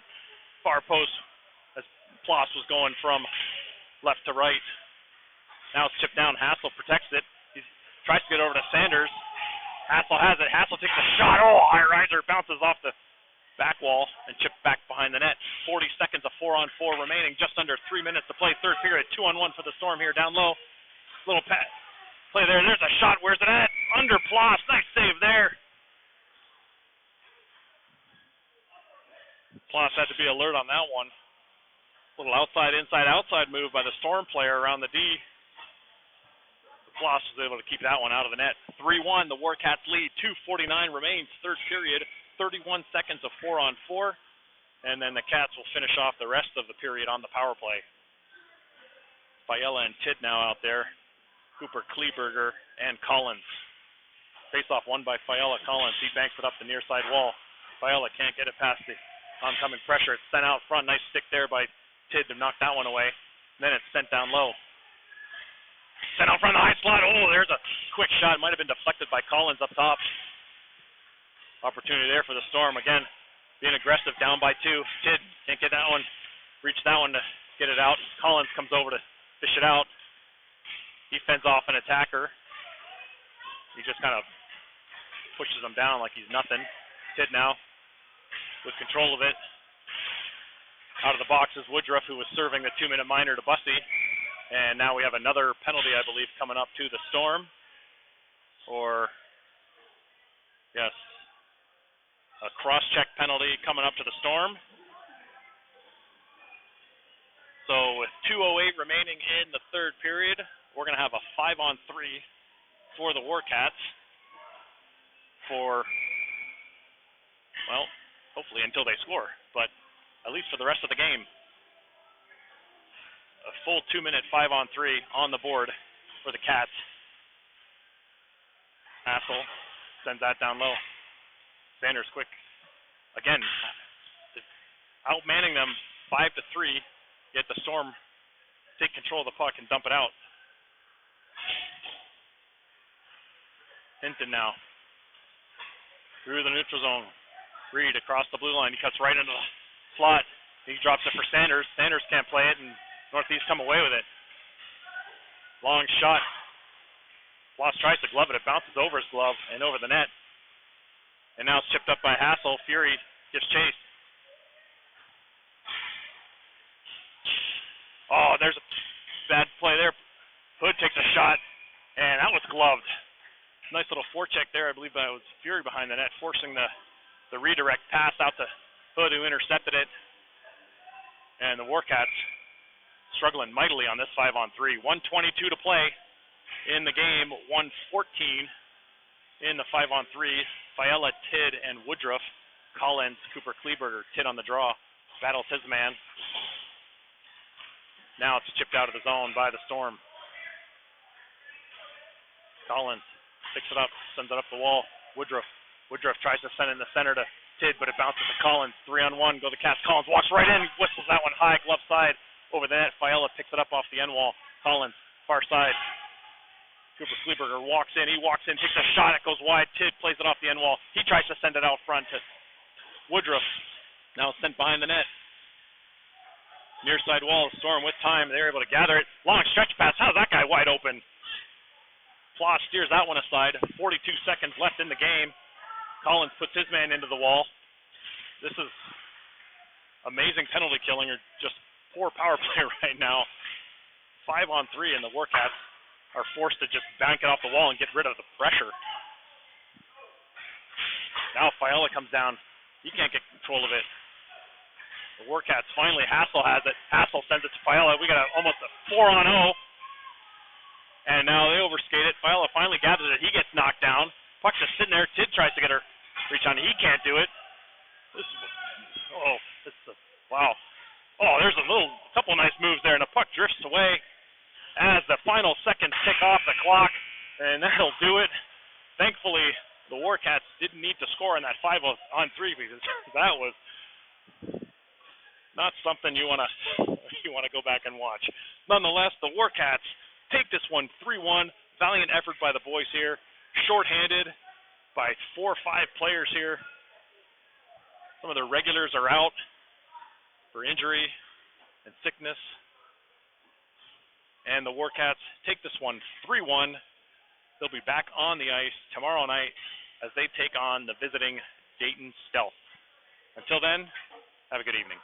Far post as Ploss was going from left to right. Now it's chipped down. Hassel protects it. He tries to get over to Sanders. Hassel has it. Hassel takes a shot. Oh, high riser bounces off the back wall and chipped back behind the net. 40 seconds of 4-on-4 remaining. Just under 3 minutes to play. Third period. 2-on-1 for the Storm here down low. Little play there. There's a shot. Where's it at? Under Ploss. Nice save there. Ploss had to be alert on that one. Little outside, inside, outside move by the Storm player around the D. Ploss was able to keep that one out of the net. 3-1, the Warcats lead. 2:49 remains, third period. 31 seconds of 4-on-4. And then the Cats will finish off the rest of the period on the power play. Fiala and Tidd now out there. Cooper, Kleberger, and Collins. Face-off won by Fiala. Collins, he banks it up the near side wall. Fiala can't get it past the oncoming pressure. It's sent out front. Nice stick there by Tidd to knock that one away. And then it's sent down low. Sent out front of the high slot. Oh, there's a quick shot. Might have been deflected by Collins up top. Opportunity there for the Storm. Again, being aggressive, down by 2. Tidd can't get that one. Reach that one to get it out. Collins comes over to fish it out. He fends off an attacker. He just kind of pushes him down like he's nothing. Tidd now with control of it. Out of the box is Woodruff, who was serving the 2-minute minor to Bussey. And now we have another penalty, I believe, coming up to the Storm. Or, yes, a cross-check penalty coming up to the Storm. So with 2:08 remaining in the third period, we're going to have a 5-on-3 for the Warcats for, well, hopefully until they score, but at least for the rest of the game. A full 2-minute 5-on-3 on the board for the Cats. Hassel sends that down low. Sanders quick. Again, outmanning them 5-3, yet the Storm take control of the puck and dump it out. Hinton now. Through the neutral zone. Reed across the blue line. He cuts right into the slot. He drops it for Sanders. Sanders can't play it, and Northeast come away with it. Long shot. Ploss tries to glove it. It bounces over his glove and over the net. And now it's chipped up by Hassel. Fury gives chase. Oh, there's a bad play there. Hood takes a shot, and that was gloved. Nice little forecheck there. I believe that was Fury behind the net, forcing the redirect pass out to Hood, who intercepted it. And the Warcats struggling mightily on this 5-on-3. 1:22 to play in the game. 1:14 in the 5-on-3. Fiala, Tidd, and Woodruff. Collins, Cooper, Kleberger. Tidd on the draw. Battles his man. Now it's chipped out of the zone by the Storm. Collins picks it up, sends it up the wall. Woodruff tries to send it in the center to Tidd, but it bounces to Collins. 3-on-1, go the Cats. Collins walks right in, whistles that one high, glove side over the net. Fiala picks it up off the end wall. Collins, far side. Cooper Kleberger walks in. He walks in, takes a shot. It goes wide. Tidd plays it off the end wall. He tries to send it out front to Woodruff. Now it's sent behind the net. Near side wall, the Storm with time. They're able to gather it. Long stretch pass. How's that guy wide open? Ploss steers that one aside. 42 seconds left in the game. Collins puts his man into the wall. This is amazing penalty killing, or just poor power play right now. 5-on-3, and the Warcats are forced to just bank it off the wall and get rid of the pressure. Now Fiola comes down. He can't get control of it. The Warcats finally, Hassel has it. Hassel sends it to Fiola. We got almost a 4-on-0. And now they overskate it. Fiola finally gathers it. He gets knocked down. Puck's just sitting there. Tid tries to get her reach on it. He can't do it. Wow. Oh, there's a couple nice moves there, and the puck drifts away as the final seconds tick off the clock, and that'll do it. Thankfully, the Warcats didn't need to score in that 5-on-3 because that was not something you want to go back and watch. Nonetheless, the Warcats take this one 3-1. Valiant effort by the boys here. Short-handed by 4 or 5 players here. Some of the regulars are out for injury and sickness. And the Warcats take this one 3-1. They'll be back on the ice tomorrow night as they take on the visiting Dayton Stealth. Until then, have a good evening.